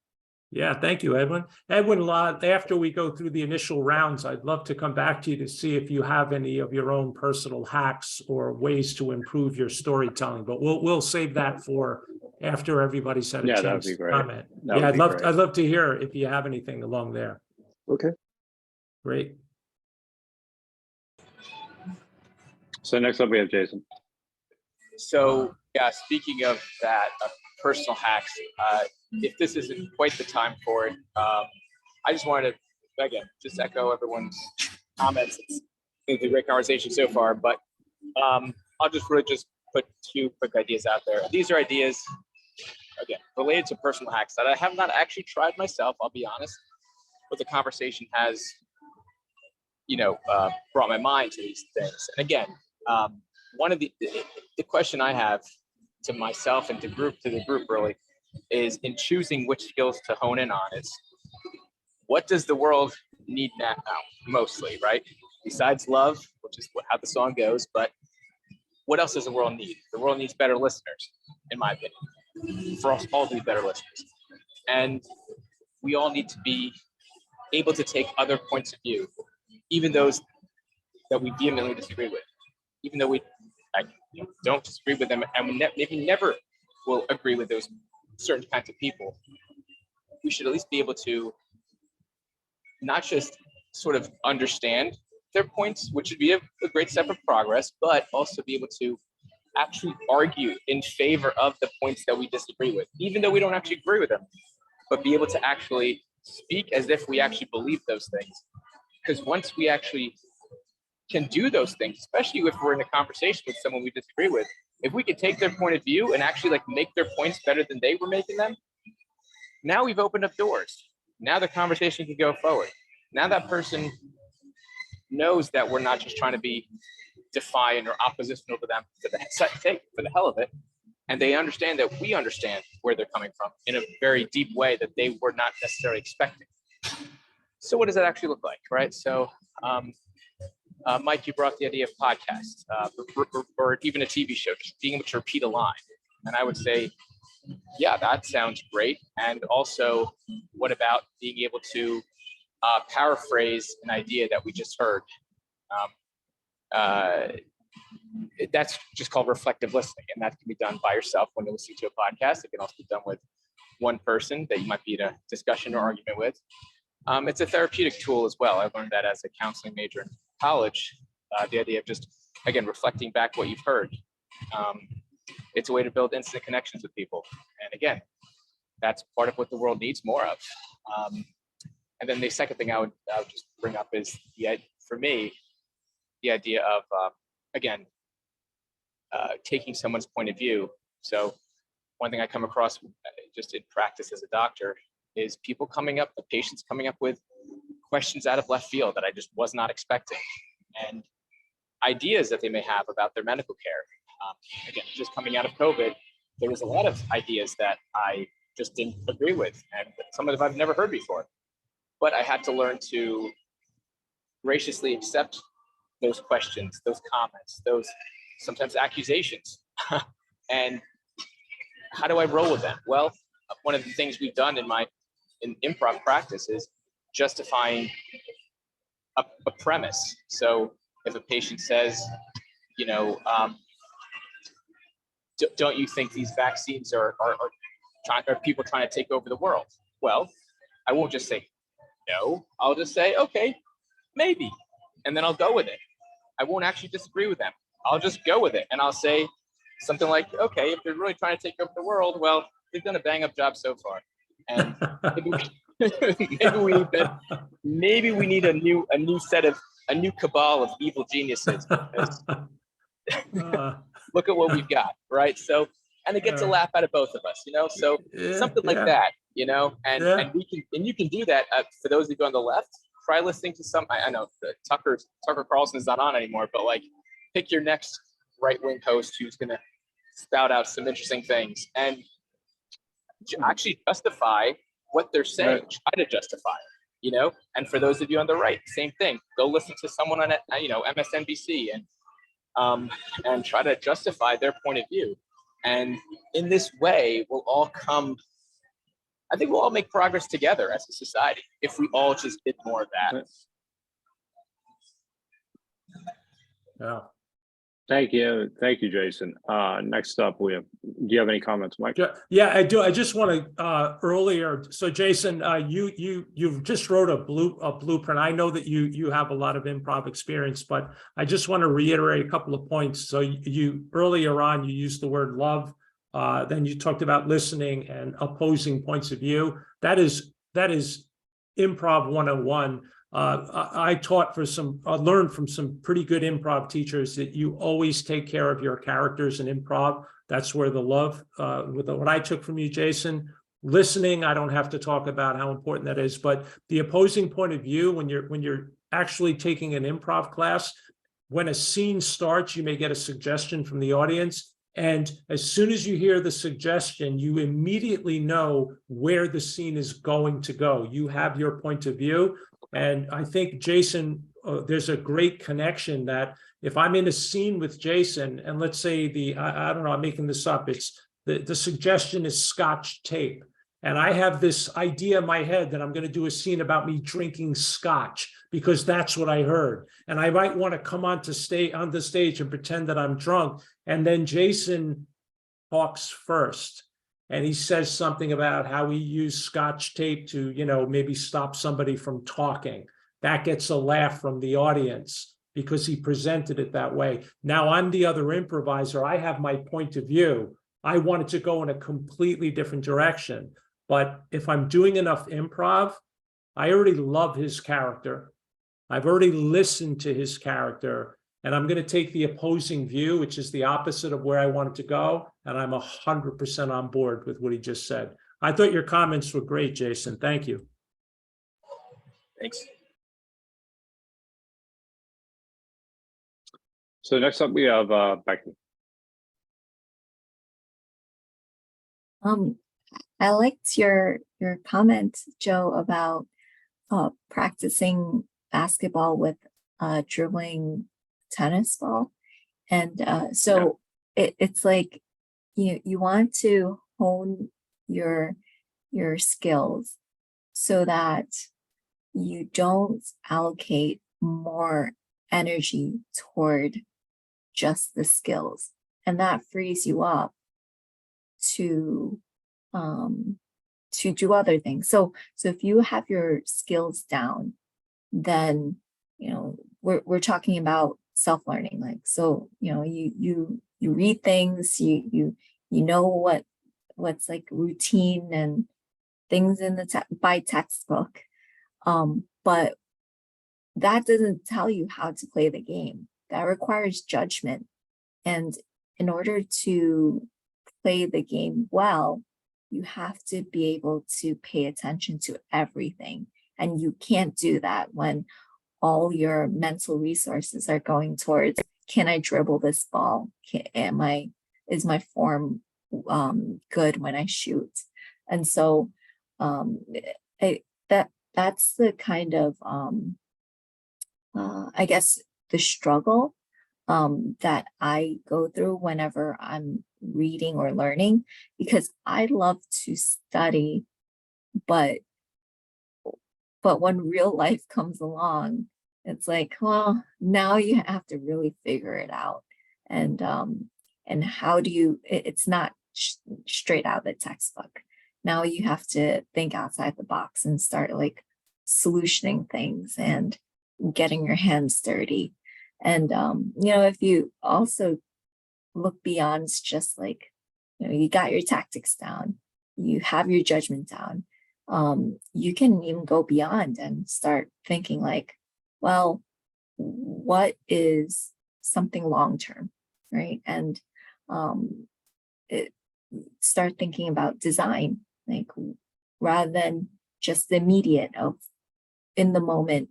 Yeah, thank you, Edwin. Edwin, after we go through the initial rounds, I'd love to come back to you to see if you have any of your own personal hacks or ways to improve your storytelling. But we'll save that for after everybody's had a Yeah, that'd chance be to great. comment. That Yeah, would be great. I'd love to hear if you have anything along there. Okay. Great. So next up we have Jason. So yeah, speaking of that, personal hacks, if this isn't quite the time for it, I just wanted to, again, just echo everyone's comments. It's been a great conversation so far, but I'll just really just put two quick ideas out there. These are ideas, again, related to personal hacks that I have not actually tried myself, I'll be honest, but the conversation has, brought my mind to these things. And again, one of the question I have to myself and to the group really is in choosing which skills to hone in on is what does the world need now mostly, right? Besides love, which is how the song goes, but what else does the world need? The world needs better listeners, in my opinion, for us all to be better listeners. And we all need to be able to take other points of view, even those that we vehemently disagree with, even though we don't disagree with them and we maybe never will agree with those certain kinds of people. We should at least be able to not just sort of understand their points, which would be a great step of progress, but also be able to actually argue in favor of the points that we disagree with, even though we don't actually agree with them, but be able to actually speak as if we actually believe those things. Because once we actually can do those things, especially if we're in a conversation with someone we disagree with, if we could take their point of view and actually make their points better than they were making them, now we've opened up doors. Now the conversation can go forward. Now that person knows that we're not just trying to be defiant or oppositional to them for the hell of it. And they understand that we understand where they're coming from in a very deep way that they were not necessarily expecting. So what does that actually look like, right? So Mike, you brought the idea of podcasts or even a TV show, just being able to repeat a line. And I would say, yeah, that sounds great. And also, what about being able to paraphrase an idea that we just heard? That's just called reflective listening. And that can be done by yourself when you're listening to a podcast. It can also be done with one person that you might be in a discussion or argument with. It's a therapeutic tool as well. I learned that as a counseling major in college, the idea of just, again, reflecting back what you've heard. It's a way to build instant connections with people. And again, that's part of what the world needs more of. And then the second thing I would just bring up is, for me, the idea of, again, taking someone's point of view. So one thing I come across just in practice as a doctor is the patients coming up with questions out of left field that I just was not expecting, and ideas that they may have about their medical care. Again, just coming out of COVID, there was a lot of ideas that I just didn't agree with, and some of them I've never heard before. But I had to learn to graciously accept those questions, those comments, those sometimes accusations. And how do I roll with them? Well, one of the things we've done in improv practice is justifying a premise. So if a patient says, don't you think these vaccines are people trying to take over the world? Well, I won't just say no. I'll just say, okay, maybe. And then I'll go with it. I won't actually disagree with them. I'll just go with it. And I'll say something like, okay, if they're really trying to take over the world, well, they've done a bang up job so far. And maybe we need a new cabal of evil geniuses. Look at what we've got, right? So, and it gets a laugh out of both of us, So something like that, and you can do that. For those of you on the left, try listening to some. I know Tucker Carlson is not on anymore, but pick your next right-wing host who's going to spout out some interesting things and actually justify what they're saying. Right. Try to justify it, And for those of you on the right, same thing. Go listen to someone on MSNBC and try to justify their point of view. And in this way, I think we'll all make progress together as a society if we all just did more of that. Yeah. Thank you, Jason. Next up, do you have any comments, Mike? Yeah, I do. I just want to earlier. So, Jason, you've just wrote a blueprint. I know that you have a lot of improv experience, but I just want to reiterate a couple of points. So, you earlier on you used the word love. Then you talked about listening and opposing points of view. That is improv 101. I taught for some, learned from some pretty good improv teachers that you always take care of your characters in improv. That's where the love, what I took from you, Jason. Listening, I don't have to talk about how important that is, but the opposing point of view, when you're actually taking an improv class, when a scene starts, you may get a suggestion from the audience. And as soon as you hear the suggestion, you immediately know where the scene is going to go. You have your point of view. And I think, Jason, there's a great connection that if I'm in a scene with Jason, and let's say I don't know, I'm making this up, it's the suggestion is Scotch tape. And I have this idea in my head that I'm going to do a scene about me drinking scotch because that's what I heard. And I might want to come on the stage and pretend that I'm drunk. And then Jason talks first. And he says something about how he used Scotch tape to, maybe stop somebody from talking. That gets a laugh from the audience because he presented it that way. Now I'm the other improviser. I have my point of view. I wanted to go in a completely different direction. But if I'm doing enough improv, I already love his character. I've already listened to his character, and I'm going to take the opposing view, which is the opposite of where I wanted to go. And I'm 100% on board with what he just said. I thought your comments were great, Jason. Thank you. Thanks. So next up, we have Becky. I liked your comment, Joe, about practicing basketball with dribbling tennis ball. And so it's like you want to hone your skills so that you don't allocate more energy toward just the skills, and that frees you up to do other things. So if you have your skills down, then we're talking about self-learning. Like, so you read things, you know what's like routine and things in the by textbook, but that doesn't tell you how to play the game. That requires judgment, and in order to play the game well, you have to be able to pay attention to everything. And you can't do that when all your mental resources are going towards, can I dribble this ball? Is my form good when I shoot? And so that's the kind of, I guess, the struggle that I go through whenever I'm reading or learning, because I love to study, but when real life comes along, it's like, well, now you have to really figure it out. And how do you, it's not straight out of the textbook. Now you have to think outside the box and start like solutioning things and getting your hands dirty. And, if you also look beyond just like, you got your tactics down, you have your judgment down, you can even go beyond and start thinking like, well, what is something long-term, right? And start thinking about design, like rather than just the immediate of in the moment,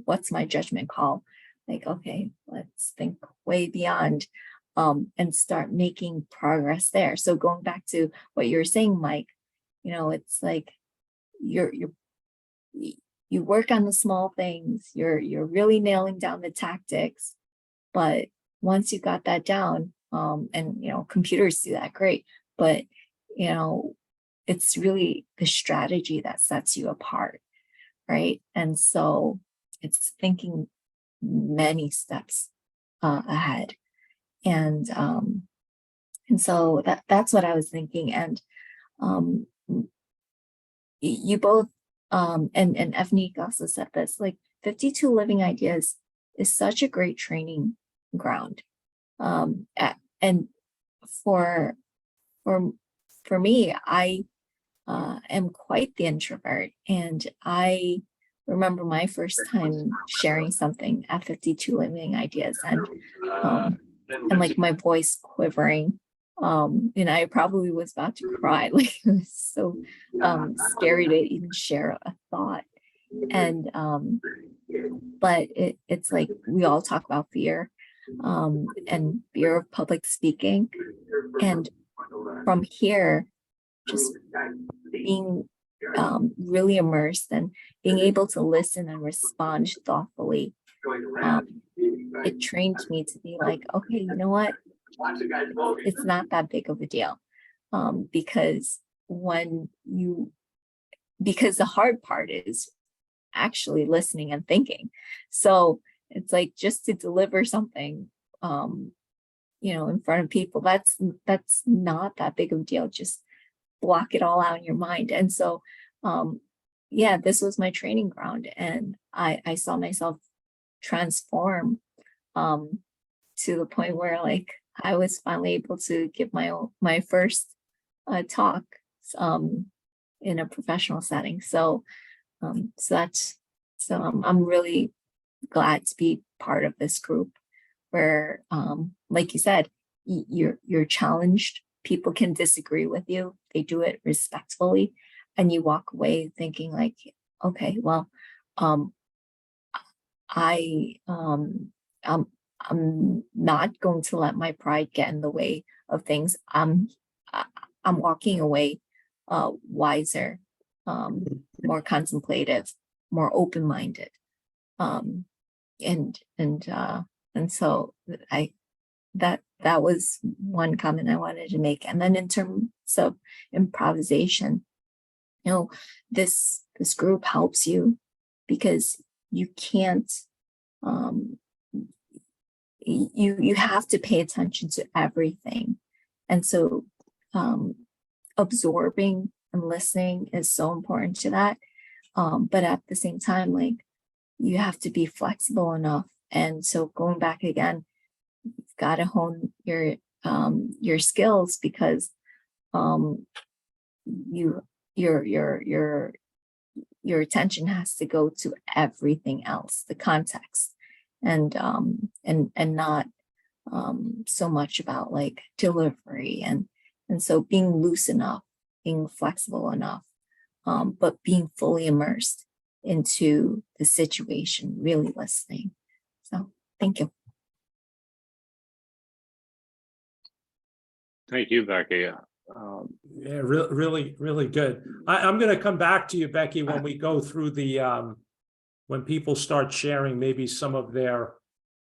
what's my judgment call? Like, okay, let's think way beyond and start making progress there. So going back to what you were saying, Mike, it's like you work on the small things, you're really nailing down the tactics, but once you got that down, and computers do that great, but it's really the strategy that sets you apart, right? And so it's thinking many steps ahead, and so that's what I was thinking. And you both and Evnique also said this, like 52 Living Ideas is such a great training ground, and for me, I am quite the introvert, and I remember my first time sharing something at 52 Living Ideas, and like my voice quivering. And I probably was about to cry. Like it was so scary to even share a thought. And but it's like we all talk about fear, and fear of public speaking. And from here, just being really immersed and being able to listen and respond thoughtfully, it trained me to be like, okay, you know what? It's not that big of a deal. Because because the hard part is actually listening and thinking. So it's like just to deliver something, in front of people, that's not that big of a deal. Just block it all out in your mind. And so, this was my training ground, and I saw myself transform to the point where like I was finally able to give my first talk in a professional setting. So I'm really glad to be part of this group where, like you said, you're challenged. People can disagree with you. They do it respectfully, and you walk away thinking like, okay, well, I'm not going to let my pride get in the way of things. I'm walking away wiser, more contemplative, more open-minded, and so that was one comment I wanted to make. And then in terms of improvisation, this group helps you because you can't. You have to pay attention to everything, and so absorbing and listening is so important to that. But at the same time, like you have to be flexible enough. And so going back again, you've got to hone your skills because your attention has to go to everything else, the context, and not so much about like delivery and so being loose enough, being flexible enough, but being fully immersed into the situation, really listening. So thank you. Thank you, Becky. Really, really good. I'm going to come back to you, Becky, when we go through the when people start sharing maybe some of their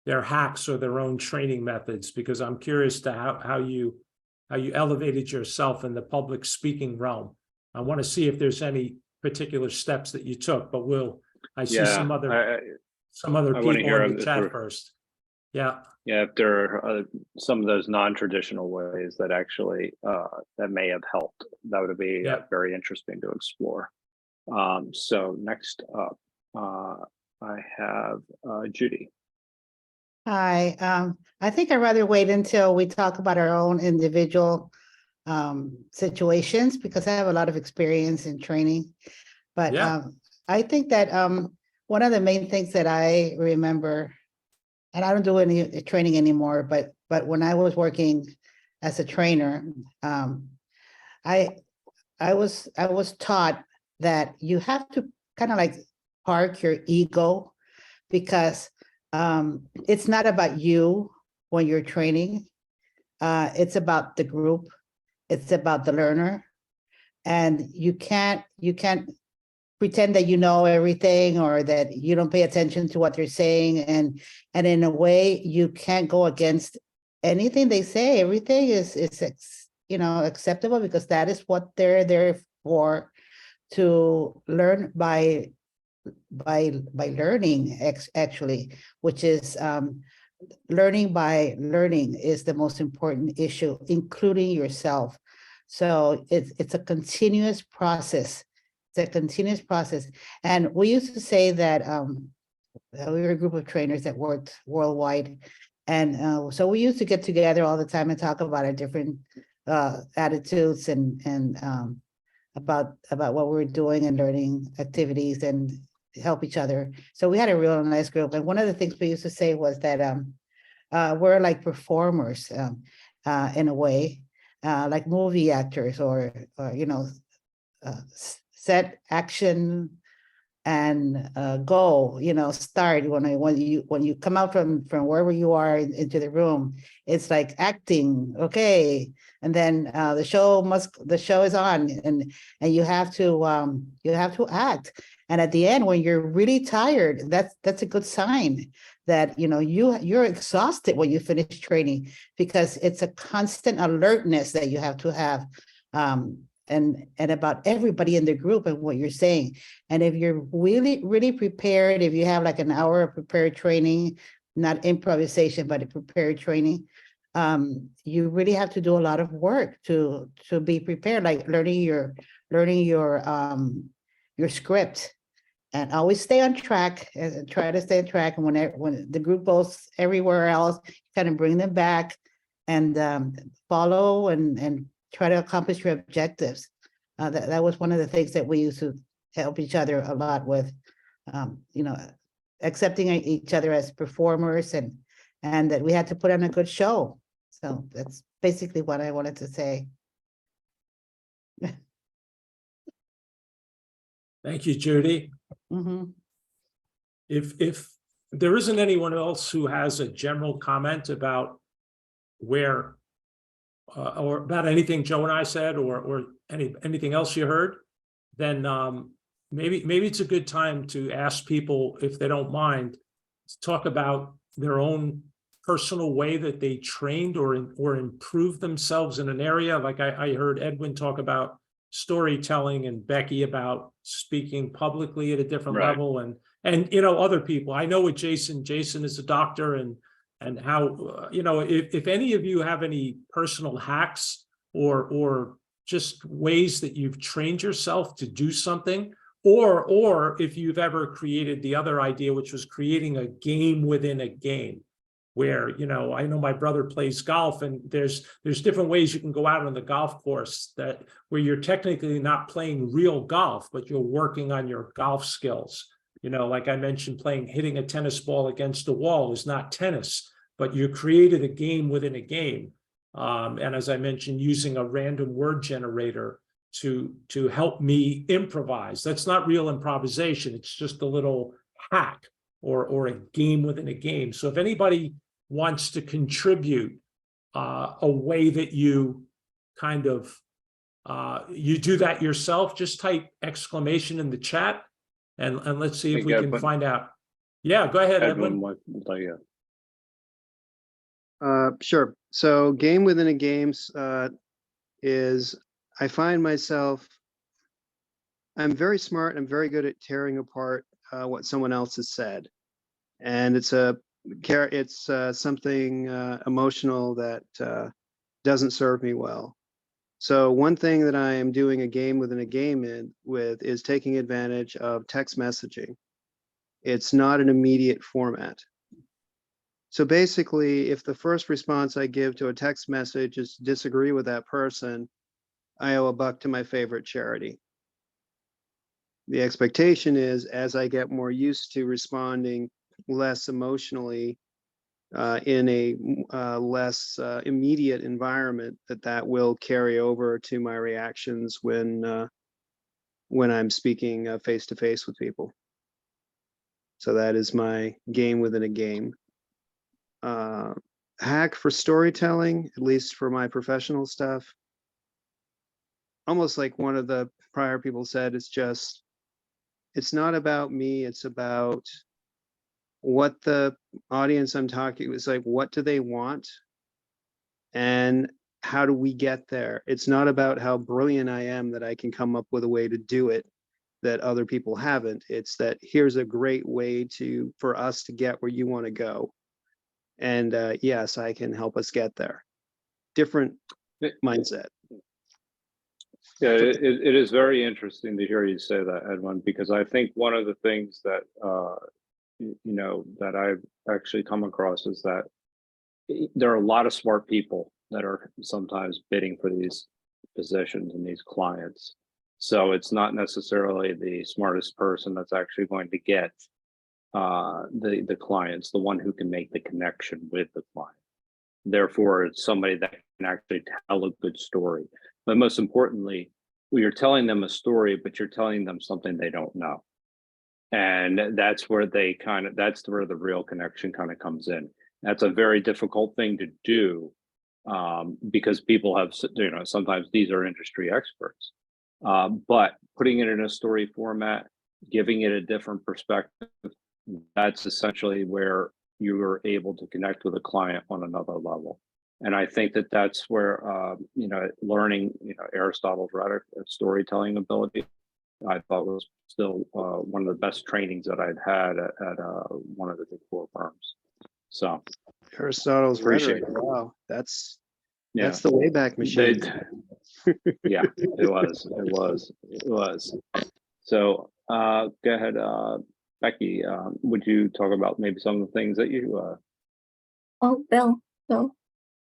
hacks or their own training methods, because I'm curious to how you elevated yourself in the public speaking realm. I want to see if there's any particular steps that you took, but I see some other people in the chat first. Yeah. Yeah, if there are some of those non-traditional ways that actually that may have helped, that would be very interesting to explore. So next up, I have Judy. Hi, I think I'd rather wait until we talk about our own individual situations because I have a lot of experience in training. But I think that one of the main things that I remember, and I don't do any training anymore, but when I was working as a trainer, I was taught that you have to kind of like park your ego because it's not about you when you're training. It's about the group. It's about the learner, and you can't pretend that you know everything or that you don't pay attention to what they're saying. And in a way, you can't go against anything they say. Everything is acceptable because that is what they're there for, to learn by learning, actually, which is learning by learning is the most important issue, including yourself. So it's a continuous process. It's a continuous process. And we used to say that we were a group of trainers that worked worldwide. And so we used to get together all the time and talk about our different attitudes and about what we were doing and learning activities. And help each other. So we had a real nice group. And one of the things we used to say was that we're like performers in a way, like movie actors or you know, set action and go, you know, start when you come out from wherever you are into the room, it's like acting, okay, and then the show is on, and you have to act, and at the end when you're really tired, that's a good sign that you know you're exhausted when you finish training, because it's a constant alertness that you have to have, and about everybody in the group and what you're saying. And if you're really prepared, if you have like an hour of prepared training, not improvisation, but a prepared training, you really have to do a lot of work to be prepared, like learning your script, and always stay on track and try to stay on track. And when the group goes everywhere else, kind of bring them back and follow and try to accomplish your objectives. That was one of the things that we used to help each other a lot with, you know, accepting each other as performers, and that we had to put on a good show. So that's basically what I wanted to say. Thank you, Judy. Mhm. If there isn't anyone else who has a general comment about where or about anything Joe and I said, or anything else you heard, then maybe it's a good time to ask people, if they don't mind, to talk about their own personal way that they trained or improved themselves in an area. Like I heard Edwin talk about storytelling, and Becky about speaking publicly at a different Right. level, and you know, other people. I know with Jason is a doctor, and how, you know, if any of you have any personal hacks or just ways that you've trained yourself to do something, or if you've ever created the other idea, which was creating a game within a game, where, you know, I know my brother plays golf, and there's different ways you can go out on the golf course where you're technically not playing real golf, but you're working on your golf skills. You know, like I mentioned, hitting a tennis ball against a wall is not tennis, but you created a game within a game. And as I mentioned, using a random word generator to help me improvise. That's not real improvisation. It's just a little hack or a game within a game. So if anybody wants to contribute a way that you kind of you do that yourself, just type exclamation in the chat, and let's see if we can find out. Yeah, go ahead, Edwin. Sure. So game within a game is, I find myself, I'm very smart. I'm very good at tearing apart what someone else has said. And it's something emotional that doesn't serve me well. So one thing that I am doing a game within a game with is taking advantage of text messaging. It's not an immediate format. So basically, if the first response I give to a text message is to disagree with that person, I owe $1 to my favorite charity. The expectation is, as I get more used to responding less emotionally in a less immediate environment, that will carry over to my reactions when I'm speaking face to face with people. So that is my game within a game. Hack for storytelling, at least for my professional stuff, almost like one of the prior people said, it's not about me, it's about what the audience I'm talking is like, what do they want and how do we get there? It's not about how brilliant I am that I can come up with a way to do it that other people haven't. It's that here's a great way for us to get where you want to go. And yes, I can help us get there. Different mindset. Yeah, it is very interesting to hear you say that, Edwin, because I think one of the things that you know, that I've actually come across is that there are a lot of smart people that are sometimes bidding for these positions and these clients. So it's not necessarily the smartest person that's actually going to get the clients, the one who can make the connection with the client. Therefore, it's somebody that can actually tell a good story. But most importantly, you're telling them a story, but you're telling them something they don't know. And that's where that's where the real connection kind of comes in. That's a very difficult thing to do, because people have, sometimes these are industry experts. But putting it in a story format, giving it a different perspective, that's essentially where you are able to connect with a client on another level. And I think that that's where, learning, Aristotle's rhetoric, storytelling ability, I thought was still one of the best trainings that I'd had at one of the big four firms. So Aristotle's appreciate rhetoric. it. Wow, that's the Wayback Machine. Yeah, it was. So go ahead, Becky. Would you talk about maybe some of the things that you? Oh, Bill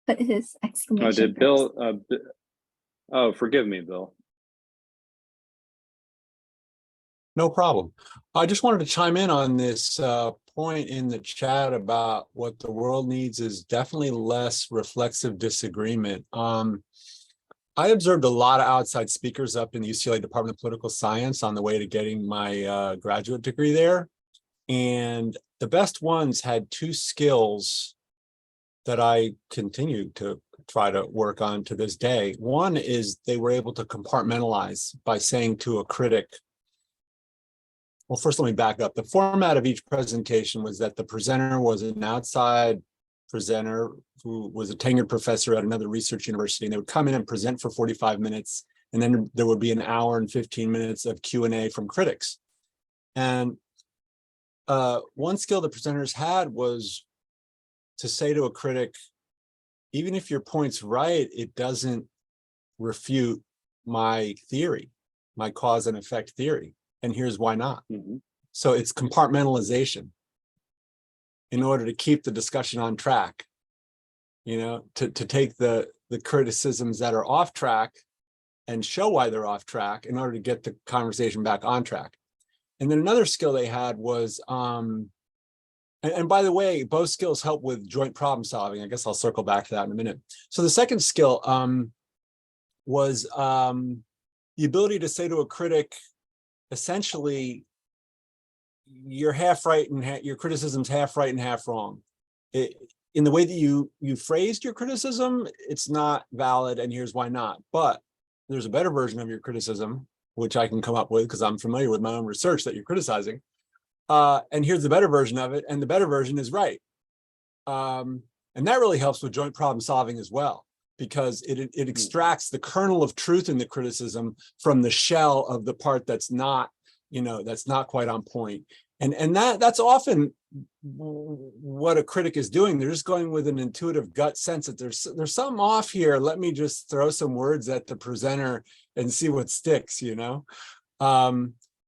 put his exclamation. Oh, did Bill? Oh, forgive me, Bill. No problem. I just wanted to chime in on this point in the chat about what the world needs is definitely less reflexive disagreement. I observed a lot of outside speakers up in the UCLA Department of Political Science on the way to getting my graduate degree there. And the best ones had two skills that I continue to try to work on to this day. One is they were able to compartmentalize by saying to a critic, well, first, let me back up. The format of each presentation was that the presenter was an outside presenter who was a tenured professor at another research university, and they would come in and present for 45 minutes, and then there would be an hour and 15 minutes of Q&A from critics. And one skill the presenters had was to say to a critic, even if your point's right, it doesn't refute my theory, my cause and effect theory. And here's why not. Mm-hmm. So it's compartmentalization in order to keep the discussion on track, to take the criticisms that are off track and show why they're off track in order to get the conversation back on track. And then another skill they had was, and by the way, both skills help with joint problem solving. I guess I'll circle back to that in a minute. So the second skill was the ability to say to a critic, essentially, you're half right and your criticism's half right and half wrong. In the way that you phrased your criticism, it's not valid, and here's why not. But there's a better version of your criticism, which I can come up with because I'm familiar with my own research that you're criticizing. And here's the better version of it, and the better version is right. And that really helps with joint problem solving as well, because it extracts the kernel of truth in the criticism from the shell of the part that's not, that's not quite on point. And that's often what a critic is doing. They're just going with an intuitive gut sense that there's something off here. Let me just throw some words at the presenter and see what sticks,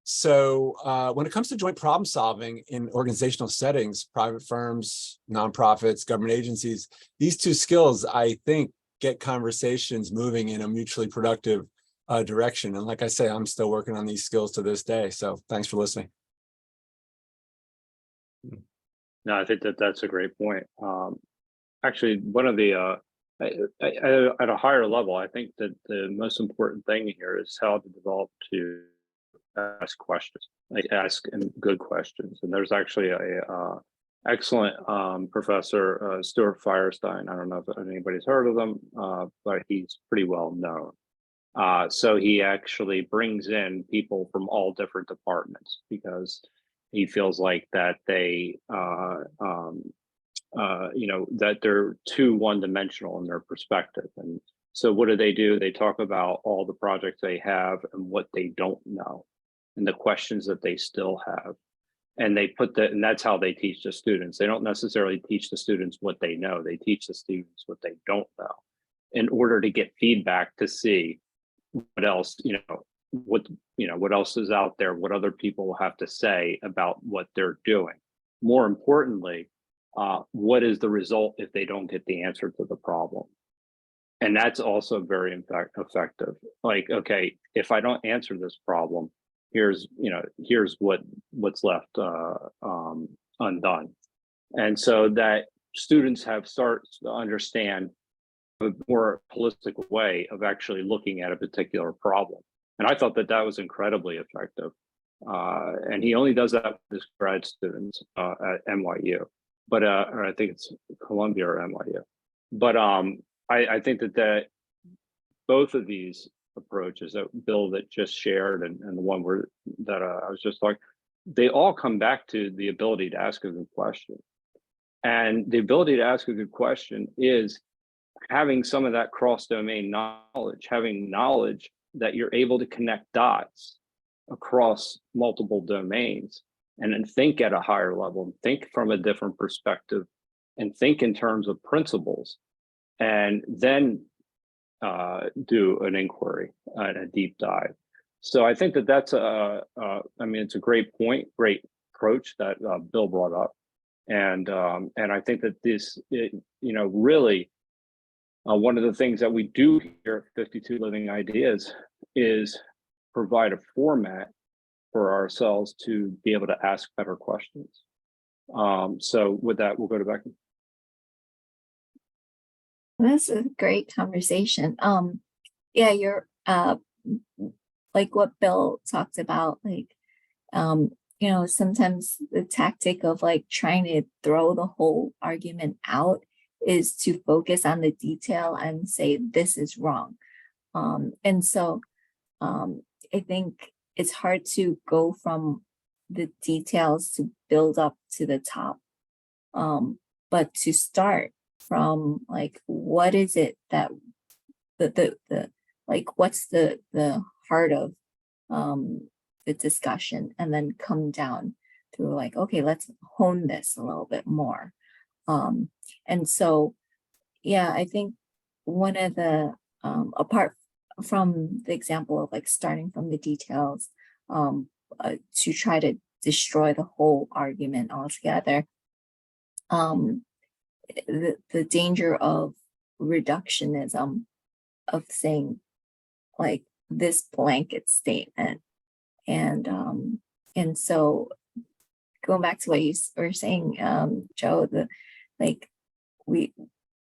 So when it comes to joint problem solving in organizational settings, private firms, nonprofits, government agencies, these two skills, I think, get conversations moving in a mutually productive direction. And like I say, I'm still working on these skills to this day. So thanks for listening. No, I think that's a great point. Actually, one of the at a higher level, I think that the most important thing here is how to develop to ask questions, like ask good questions. And there's actually a excellent professor, Stuart Firestein. I don't know if anybody's heard of him, but he's pretty well known. So he actually brings in people from all different departments because he feels like that they, that they're too one-dimensional in their perspective. And so what do? They talk about all the projects they have and what they don't know and the questions that they still have. And they put that, and that's how they teach the students. They don't necessarily teach the students what they know. They teach the students what they don't know in order to get feedback to see what else, what else is out there, what other people have to say about what they're doing. More importantly, what is the result if they don't get the answer to the problem? And that's also very effective. Like, okay, if I don't answer this problem, here's, here's what's left undone. And so that students have started to understand a more holistic way of actually looking at a particular problem. And I thought that that was incredibly effective. And he only does that with his grad students at NYU, but or I think it's Columbia or NYU. But I think that both of these approaches that Bill that just shared and the one that I was just talking, they all come back to the ability to ask a good question. And the ability to ask a good question is having some of that cross-domain knowledge, having knowledge that you're able to connect dots across multiple domains and then think at a higher level, think from a different perspective, and think in terms of principles, and then do an inquiry and a deep dive. So I think that that's I mean, it's a great point, great approach that Bill brought up. And I think that this, really, one of the things that we do here at 52 Living Ideas is provide a format for ourselves to be able to ask better questions. So with that, we'll go to Becky. This is a great conversation. Yeah, you're like what Bill talked about, like, sometimes the tactic of like trying to throw the whole argument out is to focus on the detail and say this is wrong. And so I think it's hard to go from the details to build up to the top. But to start from like, what is it that like, what's the heart of the discussion, and then come down through like, okay, let's hone this a little bit more. And so, yeah, I think one of the, apart from the example of like starting from the details, to try to destroy the whole argument altogether, the danger of reductionism, of saying like this blanket statement. And so going back to what you were saying, Joe,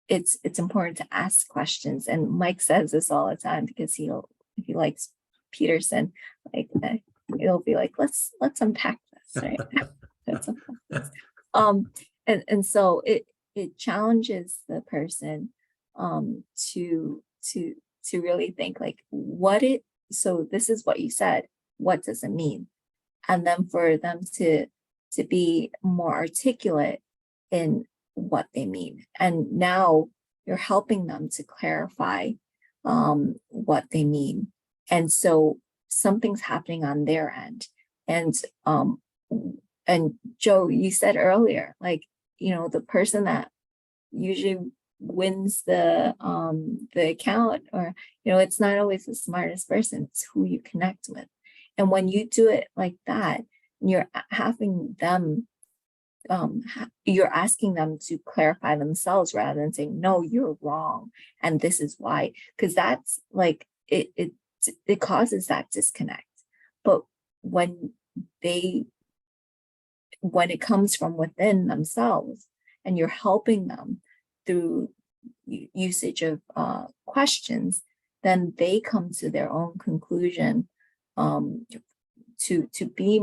it's important to ask questions. And Mike says this all the time because he likes Peterson, like he'll be like, let's unpack this, right? Let's unpack this. And so it challenges the person to really think like, so this is what you said, what does it mean? And then for them to be more articulate in what they mean. And now you're helping them to clarify what they mean. And so something's happening on their end. And Joe, you said earlier, like, the person that usually wins the account, or, it's not always the smartest person, it's who you connect with. And when you do it like that, you're having them, you're asking them to clarify themselves rather than saying, no, you're wrong, and this is why, because that's like, it causes that disconnect. But when it comes from within themselves, and you're helping them through usage of questions, then they come to their own conclusion to be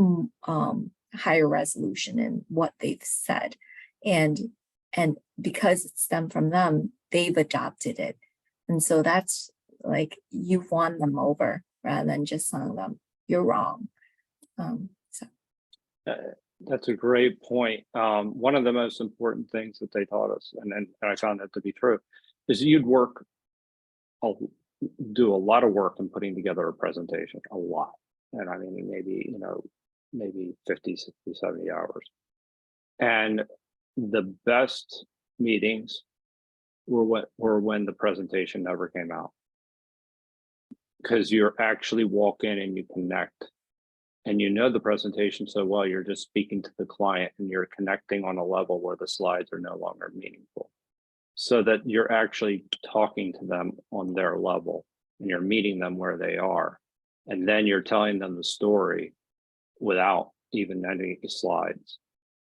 higher resolution in what they've said, and because it's stemmed from them, they've adopted it. And so that's like, you've won them over rather than just telling them you're wrong. That's a great point. One of the most important things that they taught us, and I found that to be true, is you'd do a lot of work in putting together a presentation, a lot. And I mean, maybe 50, 60, 70 hours. And the best meetings were when the presentation never came out. Because you're actually walk in and you connect, and the presentation so well, you're just speaking to the client and you're connecting on a level where the slides are no longer meaningful. so that you're actually talking to them on their level and you're meeting them where they are. And then you're telling them the story without even any slides.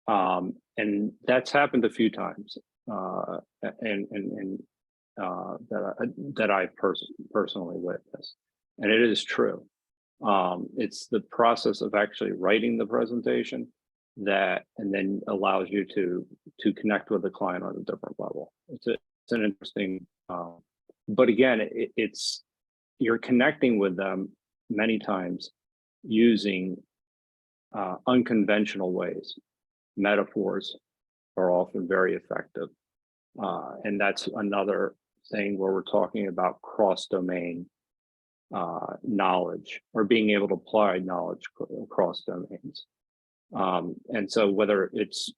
And that's happened a few times. That I personally witnessed, and it is true. It's the process of actually writing the presentation that, and then allows you to connect with the client on a different level. It's an interesting, but again, it's you're connecting with them many times using unconventional ways. Metaphors are often very effective. And that's another thing where we're talking about cross-domain knowledge, or being able to apply knowledge across domains. And so whether it's,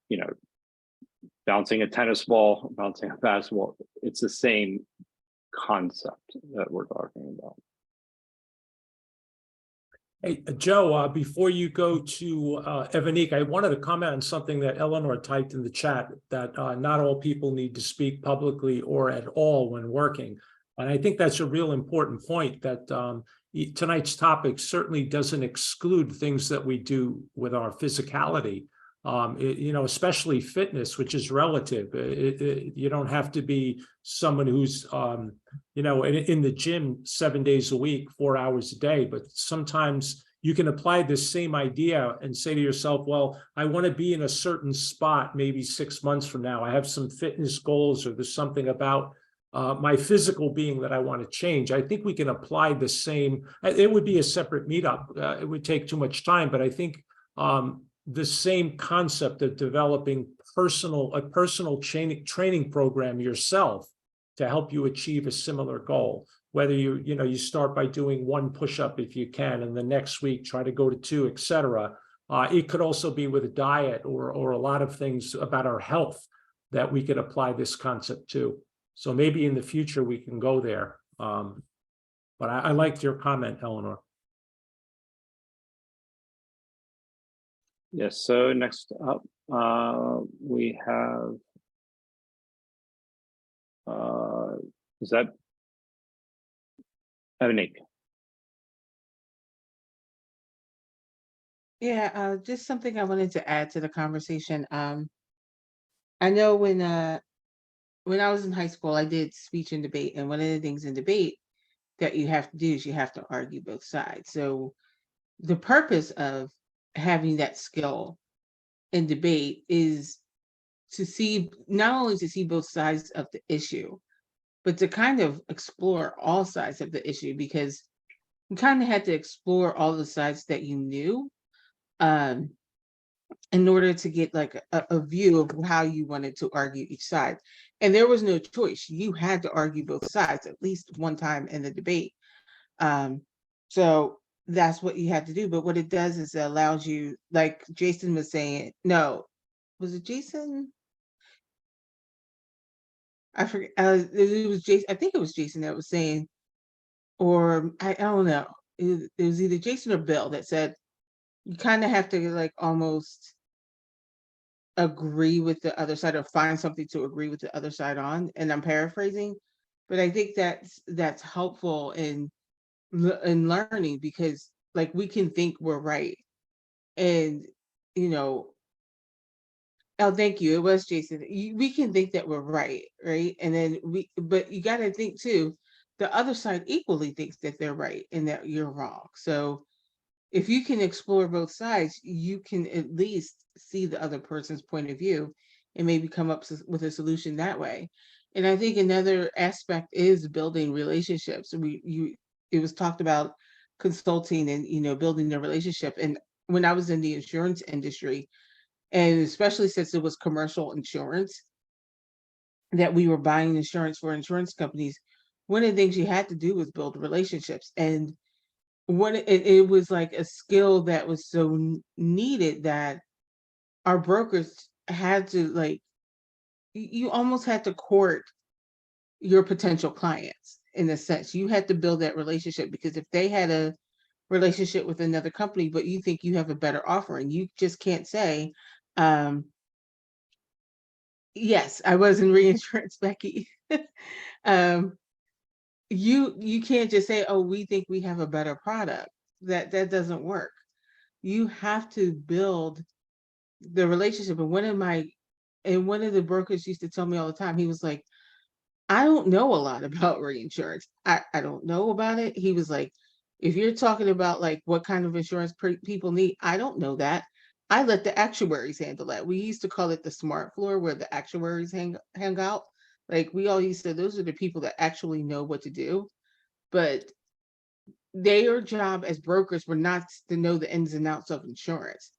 bouncing a tennis ball, bouncing a basketball, it's the same concept that we're talking about. Hey, Joe, before you go to Evanique, I wanted to comment on something that Eleanor typed in the chat, that not all people need to speak publicly or at all when working. And I think that's a real important point, that tonight's topic certainly doesn't exclude things that we do with our physicality, especially fitness, which is relative. You don't have to be someone who's, in the gym 7 days a week, 4 hours a day, but sometimes you can apply this same idea and say to yourself, well, I want to be in a certain spot maybe 6 months from now. I have some fitness goals, or there's something about my physical being that I want to change. I think we can apply the same. It would be a separate meetup. It would take too much time, but I think the same concept of developing a personal training program yourself to help you achieve a similar goal. Whether you start by doing 1 push-up if you can, and the next week try to go to 2, etc. It could also be with a diet or a lot of things about our health that we could apply this concept to. So maybe in the future we can go there. But I liked your comment, Eleanor. Yes, so next up, we have, is that Evanique? Yeah, just something I wanted to add to the conversation. I know when I was in high school, I did speech and debate, and one of the things in debate that you have to do is you have to argue both sides. So the purpose of having that skill in debate is to see, not only to see both sides of the issue, but to kind of explore all sides of the issue, because you kind of had to explore all the sides that you knew in order to get like a view of how you wanted to argue each side. And there was no choice. You had to argue both sides at least one time in the debate. So that's what you had to do. But what it does is it allows you, like Jason was saying, no, was it Jason? I forget. It was Jason. I think it was Jason that was saying, or I don't know. It was either Jason or Bill that said you kind of have to like almost agree with the other side, or find something to agree with the other side on. And I'm paraphrasing, but I think that's helpful in learning, because like we can think we're right, and oh, thank you. It was Jason. We can think that we're right, and then but you got to think too, the other side equally thinks that they're right and that you're wrong. So if you can explore both sides, you can at least see the other person's point of view and maybe come up with a solution that way. And I think another aspect is building relationships. It was talked about consulting and building the relationship. And when I was in the insurance industry, and especially since it was commercial insurance, that we were buying insurance for insurance companies, one of the things you had to do was build relationships. And it was like a skill that was so needed that our brokers had to, like, you almost had to court your potential clients. In a sense, you had to build that relationship, because if they had a relationship with another company but you think you have a better offering, you just can't say, Yes, I was in reinsurance, Becky. You can't just say, oh, we think we have a better product. That doesn't work. You have to build the relationship. And one of the brokers used to tell me all the time, he was like, I don't know a lot about reinsurance. I don't know about it. He was like, if you're talking about like what kind of insurance people need, I don't know that. I let the actuaries handle that. We used to call it the smart floor where the actuaries hang out. Like we all used to, those are the people that actually know what to do. But their job as brokers were not to know the ins and outs of insurance.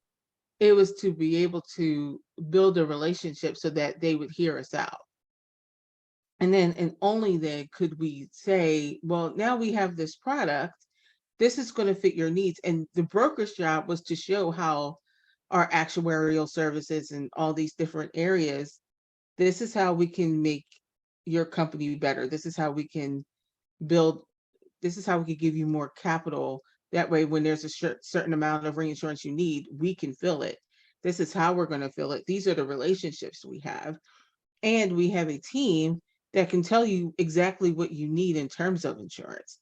It was to be able to build a relationship so that they would hear us out. And only then could we say, well, now we have this product, this is going to fit your needs. And the broker's job was to show how our actuarial services and all these different areas, this is how we can make your company better. This is how we can build, this is how we can give you more capital. That way, when there's a certain amount of reinsurance you need, we can fill it. This is how we're going to fill it. These are the relationships we have. And we have a team that can tell you exactly what you need in terms of insurance.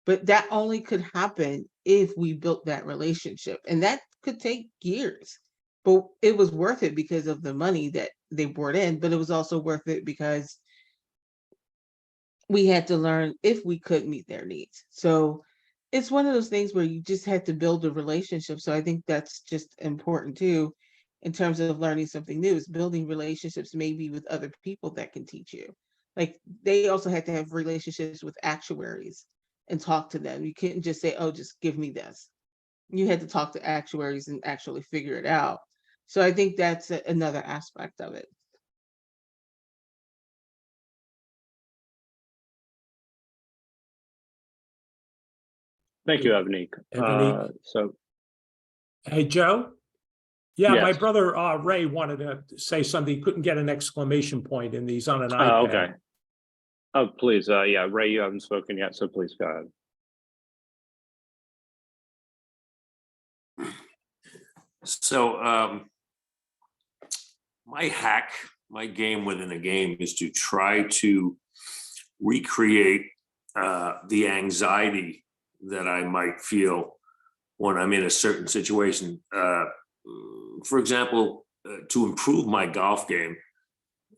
But that only could happen if we built that relationship. And that could take years. But it was worth it because of the money that they brought in, but it was also worth it because we had to learn if we could meet their needs. So it's one of those things where you just had to build a relationship. So I think that's just important too, in terms of learning something new, is building relationships maybe with other people that can teach you. Like they also had to have relationships with actuaries and talk to them. You couldn't just say, oh, just give me this. You had to talk to actuaries and actually figure it out. So I think that's another aspect of it. Thank you, Evanique. Evanique. So, Hey, Joe? Yeah, my yes. brother Ray wanted to say something. He couldn't get an exclamation point and he's on an iPad. Oh, okay. Oh, please. Yeah, Ray, you haven't spoken yet, so please go ahead. So my game within a game is to try to recreate the anxiety that I might feel when I'm in a certain situation. For example, to improve my golf game,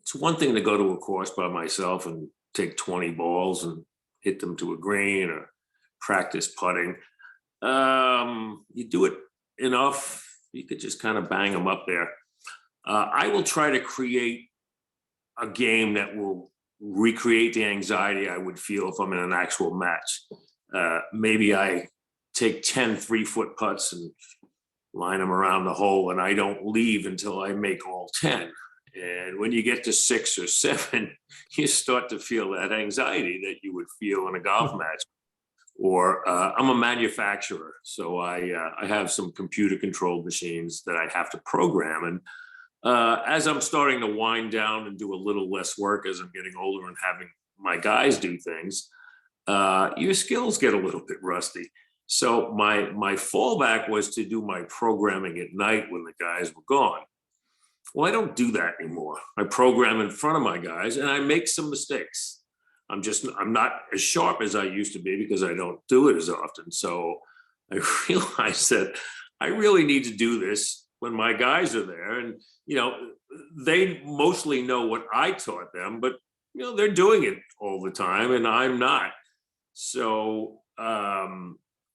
it's one thing to go to a course by myself and take 20 balls and hit them to a green or practice putting. You do it enough, you could just kind of bang them up there. I will try to create a game that will recreate the anxiety I would feel if I'm in an actual match. Maybe I take 10 3-foot putts and line them around the hole, and I don't leave until I make all 10. And when you get to 6 or 7, you start to feel that anxiety that you would feel in a golf match. Or I'm a manufacturer, so I have some computer-controlled machines that I have to program. And as I'm starting to wind down and do a little less work as I'm getting older and having my guys do things, your skills get a little bit rusty. So my fallback was to do my programming at night when the guys were gone. Well, I don't do that anymore. I program in front of my guys and I make some mistakes. I'm not as sharp as I used to be because I don't do it as often. So I realized that I really need to do this when my guys are there. And, they mostly know what I taught them, but, they're doing it all the time and I'm not. So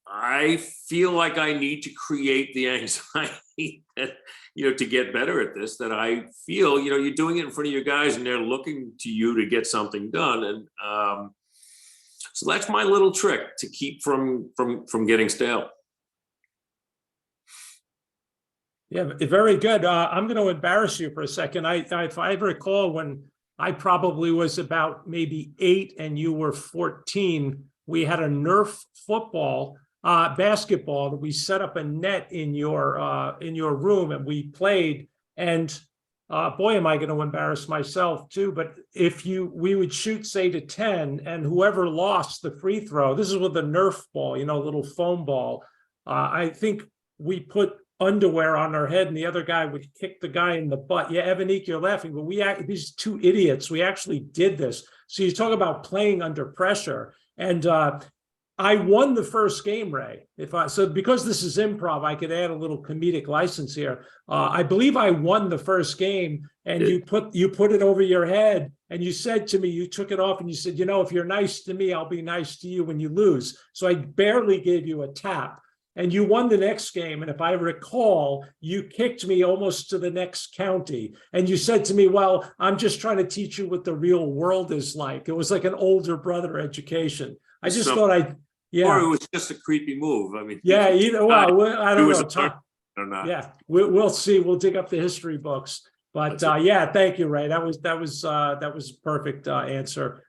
I feel like I need to create the anxiety that, to get better at this, that I feel, you're doing it in front of your guys and they're looking to you to get something done. And so that's my little trick to keep from getting stale. Yeah, very good. I'm going to embarrass you for a second. If I recall, when I probably was about maybe 8 and you were 14, we had a Nerf basketball that we set up a net in your room and we played. And boy, am I going to embarrass myself too. But we would shoot, say, to 10, and whoever lost the free throw, this is with a Nerf ball, little foam ball. I think we put underwear on our head and the other guy would kick the guy in the butt. Yeah, Evanique, you're laughing, but these two idiots, we actually did this. So you talk about playing under pressure. And I won the first game, Ray. So because this is improv, I could add a little comedic license here. I believe I won the first game, and you put it over your head, and you said to me, you took it off, and you said, if you're nice to me, I'll be nice to you when you lose. So I barely gave you a tap, and you won the next game. And if I recall, you kicked me almost to the next county, and you said to me, "Well, I'm just trying to teach you what the real world is like." It was like an older brother education. I just thought Or it was just a creepy move. I mean, yeah, I don't was know. a turn or not. Yeah, we'll see. We'll dig up the history books. But yeah, thank you, Ray. That was a perfect answer.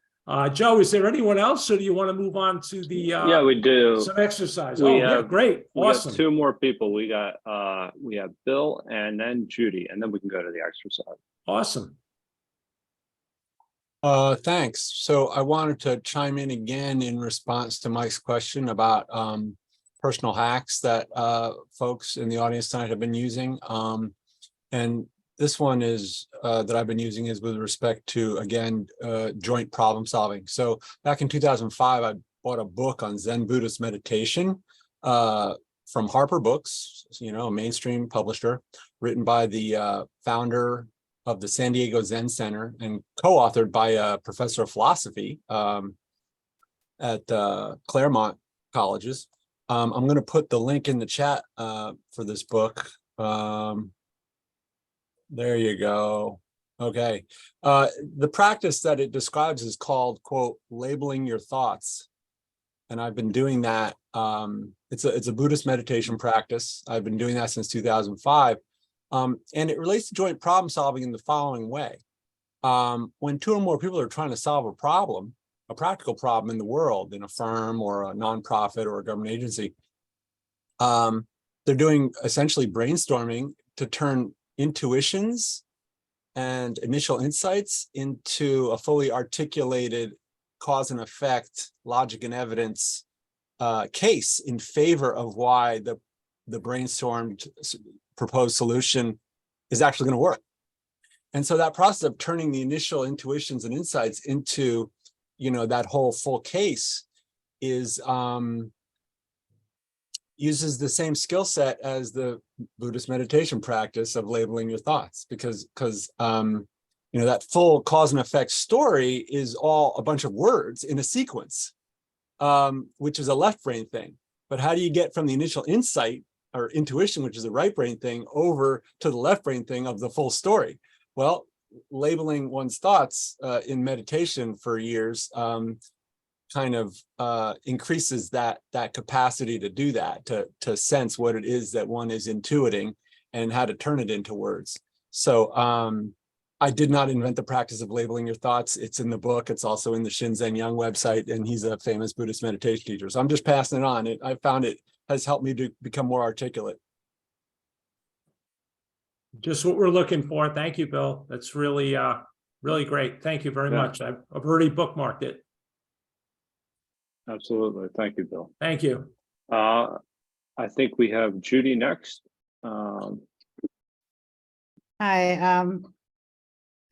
Joe, is there anyone else, or do you want to move on to the Yeah, we do. some exercise? Yeah, great, awesome. We have two more people. We have Bill and then Judy, and then we can go to the exercise. Awesome. Thanks. So I wanted to chime in again in response to Mike's question about personal hacks that folks in the audience tonight have been using. And this one is that I've been using is with respect to, again, joint problem solving. So back in 2005, I bought a book on Zen Buddhist meditation from Harper Books, a mainstream publisher, written by the founder of the San Diego Zen Center and co-authored by a professor of philosophy at Claremont Colleges. I'm going to put the link in the chat for this book. There you go. Okay. The practice that it describes is called, quote, labeling your thoughts. And I've been doing that. It's a Buddhist meditation practice. I've been doing that since 2005. And it relates to joint problem solving in the following way. When two or more people are trying to solve a problem, a practical problem in the world, in a firm or a nonprofit or a government agency, they're doing essentially brainstorming to turn intuitions and initial insights into a fully articulated cause and effect, logic and evidence case in favor of why the brainstormed proposed solution is actually going to work. And so that process of turning the initial intuitions and insights into, that whole full case is uses the same skill set as the Buddhist meditation practice of labeling your thoughts, because that full cause and effect story is all a bunch of words in a sequence, which is a left brain thing. But how do you get from the initial insight or intuition, which is the right brain thing, over to the left brain thing of the full story? Well, labeling one's thoughts in meditation for years kind of increases that capacity to do that, to sense what it is that one is intuiting and how to turn it into words. So I did not invent the practice of labeling your thoughts. It's in the book. It's also in the Shinzen Young website, and he's a famous Buddhist meditation teacher. So I'm just passing it on. I found it has helped me to become more articulate. Just what we're looking for. Thank you, Bill. That's really, really great. Thank you very much. I've already bookmarked it. Absolutely. Thank you, Bill. Thank you. I think we have Judy next. Hi,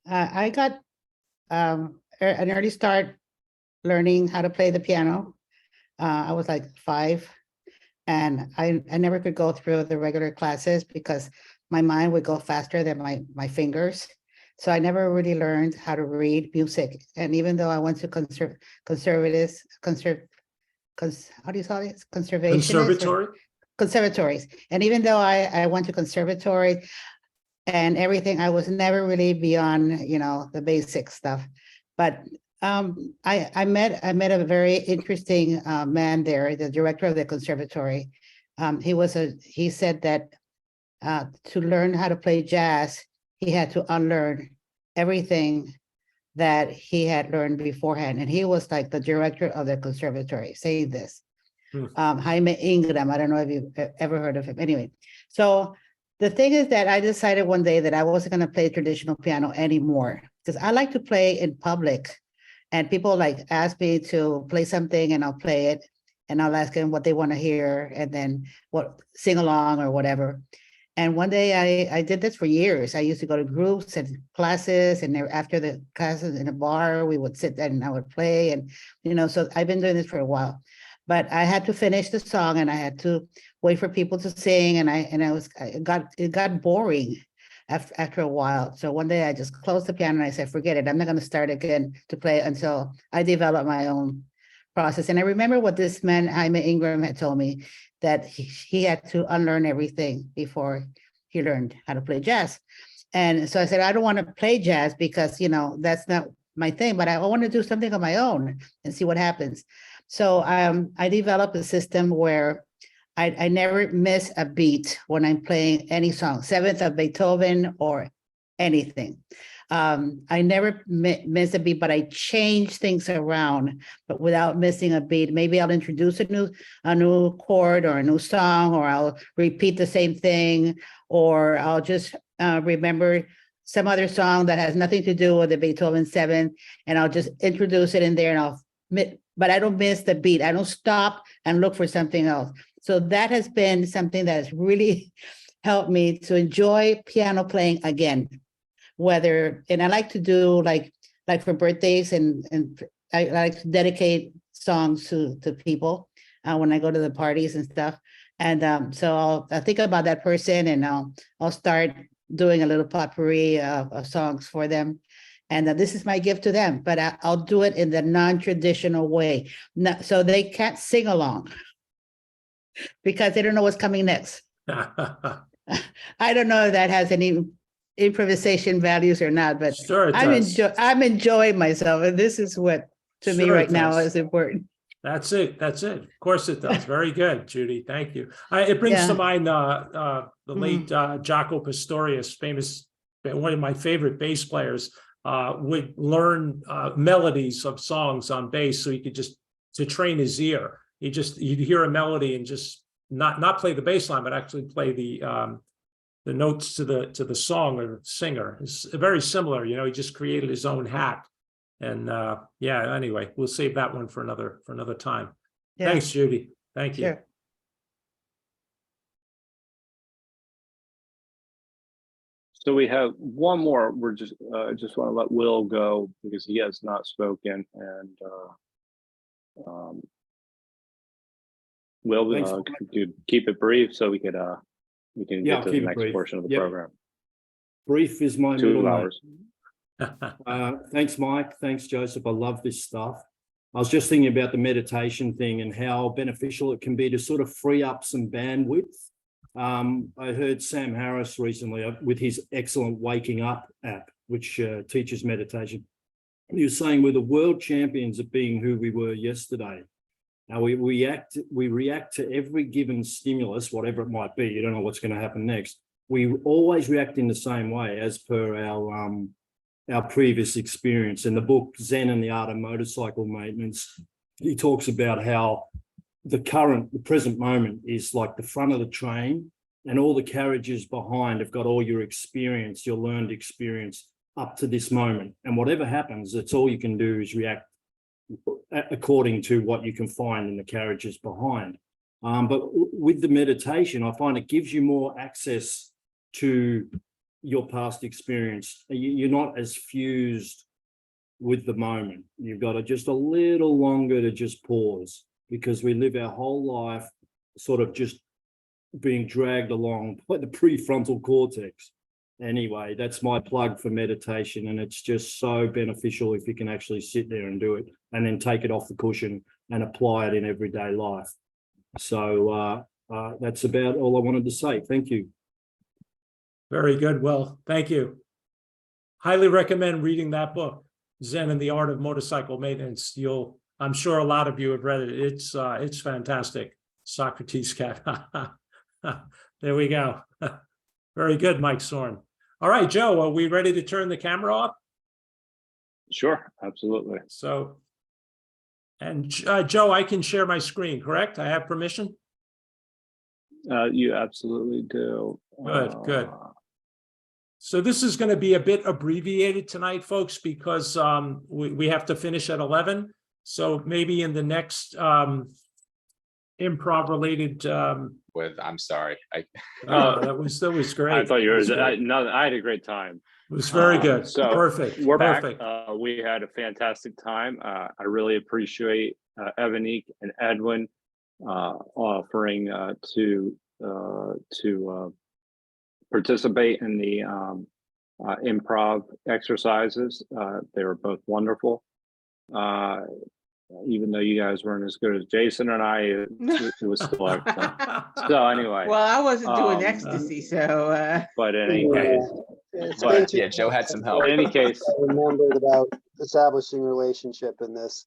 I got an early start learning how to play the piano. I was like 5, and I never could go through the regular classes because my mind would go faster than my fingers. So I never really learned how to read music. And even though I went to conservatories, and even though I went to conservatory and everything, I was never really beyond, the basic stuff. But I met a very interesting man there, the director of the conservatory. He said that to learn how to play jazz, he had to unlearn everything that he had learned beforehand. And he was like the director of the conservatory saying this. Jaime Ingram, I don't know if you've ever heard of him. Anyway, so the thing is that I decided one day that I wasn't going to play traditional piano anymore, because I like to play in public, and people ask me to play something and I'll play it, and I'll ask them what they want to hear and then sing along or whatever. And one day I did this for years. I used to go to groups and classes, and after the classes in a bar, we would sit there and I would play. And, so I've been doing this for a while. But I had to finish the song and I had to wait for people to sing. And it got boring after a while. So one day I just closed the piano and I said, forget it. I'm not going to start again to play until I develop my own process. And I remember what this man, Jaime Ingram, had told me, that he had to unlearn everything before he learned how to play jazz. And so I said, I don't want to play jazz because, that's not my thing, but I want to do something on my own and see what happens. So I developed a system where I never miss a beat when I'm playing any song, Seventh of Beethoven or anything. I never miss a beat, but I change things around, but without missing a beat. Maybe I'll introduce a new chord or a new song, or I'll repeat the same thing, or I'll just remember some other song that has nothing to do with the Beethoven Seventh, and I'll just introduce it in there, and but I don't miss the beat. I don't stop and look for something else. So that has been something that has really helped me to enjoy piano playing again. And I like to do like for birthdays, and I like to dedicate songs to people when I go to the parties and stuff. And so I'll think about that person, and I'll start doing a little potpourri of songs for them. And this is my gift to them, but I'll do it in the non-traditional way. So they can't sing along because they don't know what's coming next. I don't know if that has any improvisation values or not, but sure I'm enjoying myself, and this is what to me right now is important. That's it. Of course it does. Very good, Judy. Thank you. It brings to mind the late Jaco Pastorius, famous, one of my favorite bass players, would learn melodies of songs on bass so he could to train his ear. You'd hear a melody and just not play the bass line, but actually play the notes to the song or singer. It's very similar. He just created his own hat. And anyway, we'll save that one for another time. Yeah. Thanks, Judy. Thank you. Sure. So we have one more. We're just want to let Will go because he has not spoken. And Will, could you keep it brief so we can get to the next portion of the program. Brief is my 2 hours. Thanks, Mike. Thanks, Joseph. I love this stuff. I was just thinking about the meditation thing and how beneficial it can be to sort of free up some bandwidth. I heard Sam Harris recently with his excellent Waking Up app, which teaches meditation. He was saying we're the world champions at being who we were yesterday. Now we react to every given stimulus, whatever it might be. You don't know what's going to happen next. We always react in the same way as per our previous experience. In the book Zen and the Art of Motorcycle Maintenance, he talks about how the present moment is like the front of the train, and all the carriages behind have got all your experience, your learned experience up to this moment. And whatever happens, that's all you can do is react according to what you can find in the carriages behind. But with the meditation, I find it gives you more access to your past experience. You're not as fused with the moment. You've got just a little longer to just pause, because we live our whole life sort of just being dragged along by the prefrontal cortex. Anyway, that's my plug for meditation, and it's just so beneficial if you can actually sit there and do it and then take it off the cushion and apply it in everyday life. So that's about all I wanted to say. Thank you. Very good. Well, thank you. Highly recommend reading that book, Zen and the Art of Motorcycle Maintenance. I'm sure a lot of you have read it. It's fantastic. Socrates cat. There we go. Very good, Mike Sorn. All right, Joe, are we ready to turn the camera off? Sure, absolutely. So, and Joe, I can share my screen, correct? I have permission? You absolutely do. Good. So this is going to be a bit abbreviated tonight, folks, because we have to finish at 11. So maybe in the next improv related, I'm sorry. that was great. I thought you That were, was great. no, I had a great time. It was very good. So Perfect. we're back. Perfect. We had a fantastic time. I really appreciate Evanique and Edwin offering to participate in the improv exercises. They were both wonderful. Even though you guys weren't as good as Jason and I, it was still excellent. So anyway. Well, I wasn't doing um, ecstasy, so. But in any case, It's But- been too Yeah, Joe had some help. in any case, I remembered about establishing relationship in this.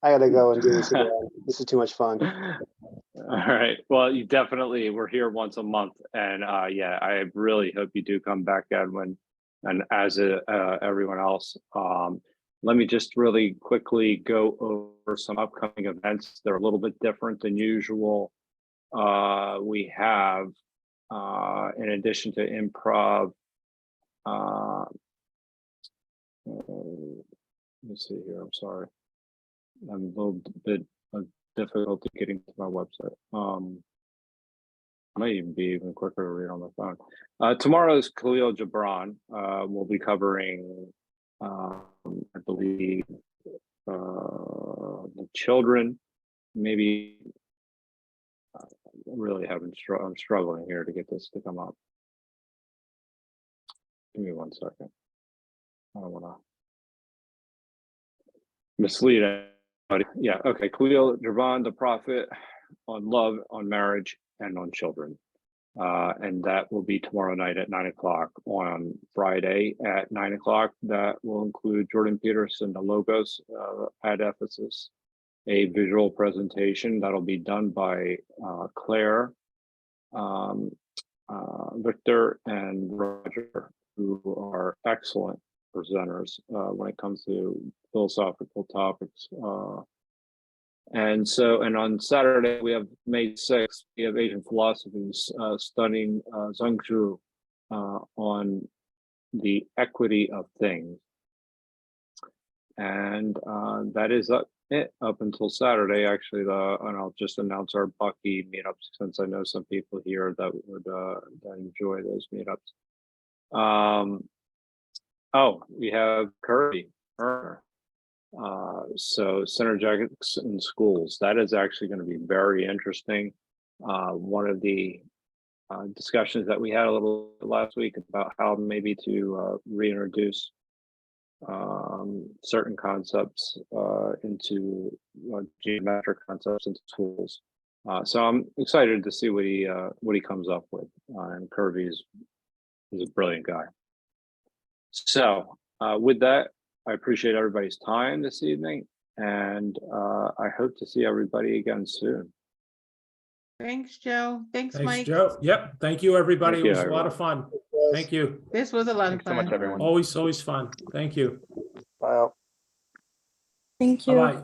I gotta go and do this again. This is too much fun. all right. Well, you definitely, we're here once a month, and yeah, I really hope you do come back, Edwin, and as everyone else. Let me just really quickly go over some upcoming events. They're a little bit different than usual. We have, in addition to improv, let's see here. I'm sorry. I'm a little bit of difficulty getting to my website. Might even be even quicker to read on the phone. Tomorrow's Khalil Gibran. We'll be covering, I believe, the children. Maybe I'm really having I'm struggling here to get this to come up. Give me 1 second. I don't want to mislead anybody. Yeah, okay. Khalil Gibran, the prophet on love, on marriage, and on children. And that will be tomorrow night at 9 o'clock. On Friday at 9 o'clock, that will include Jordan Peterson, the Logos at Ephesus, a visual presentation that'll be done by Claire, Victor, and Roger, who are excellent presenters when it comes to philosophical topics. And on Saturday, we have May 6th, we have Asian philosophies studying Zhengzhu on the equity of things. And that is it up until Saturday, actually. And I'll just announce our Bucky meetups, since I know some people here that would that enjoy those meetups. Oh, we have Kirby Erner. So synergetics in schools, that is actually going to be very interesting. One of the discussions that we had a little last week about how maybe to reintroduce certain concepts into geometric concepts into schools. So I'm excited to see what he comes up with. And Kirby is a brilliant guy. So with that, I appreciate everybody's time this evening, and I hope to see everybody again soon. Thanks, Joe. Thanks, Thanks, Mike. Joe. Yep. Thank you, everybody. Thank It you, was a lot everyone. of fun. Thank you. This was a lot of Thanks so much, fun. everyone. Always fun. Thank you. Bye. Thank you. Bye-bye.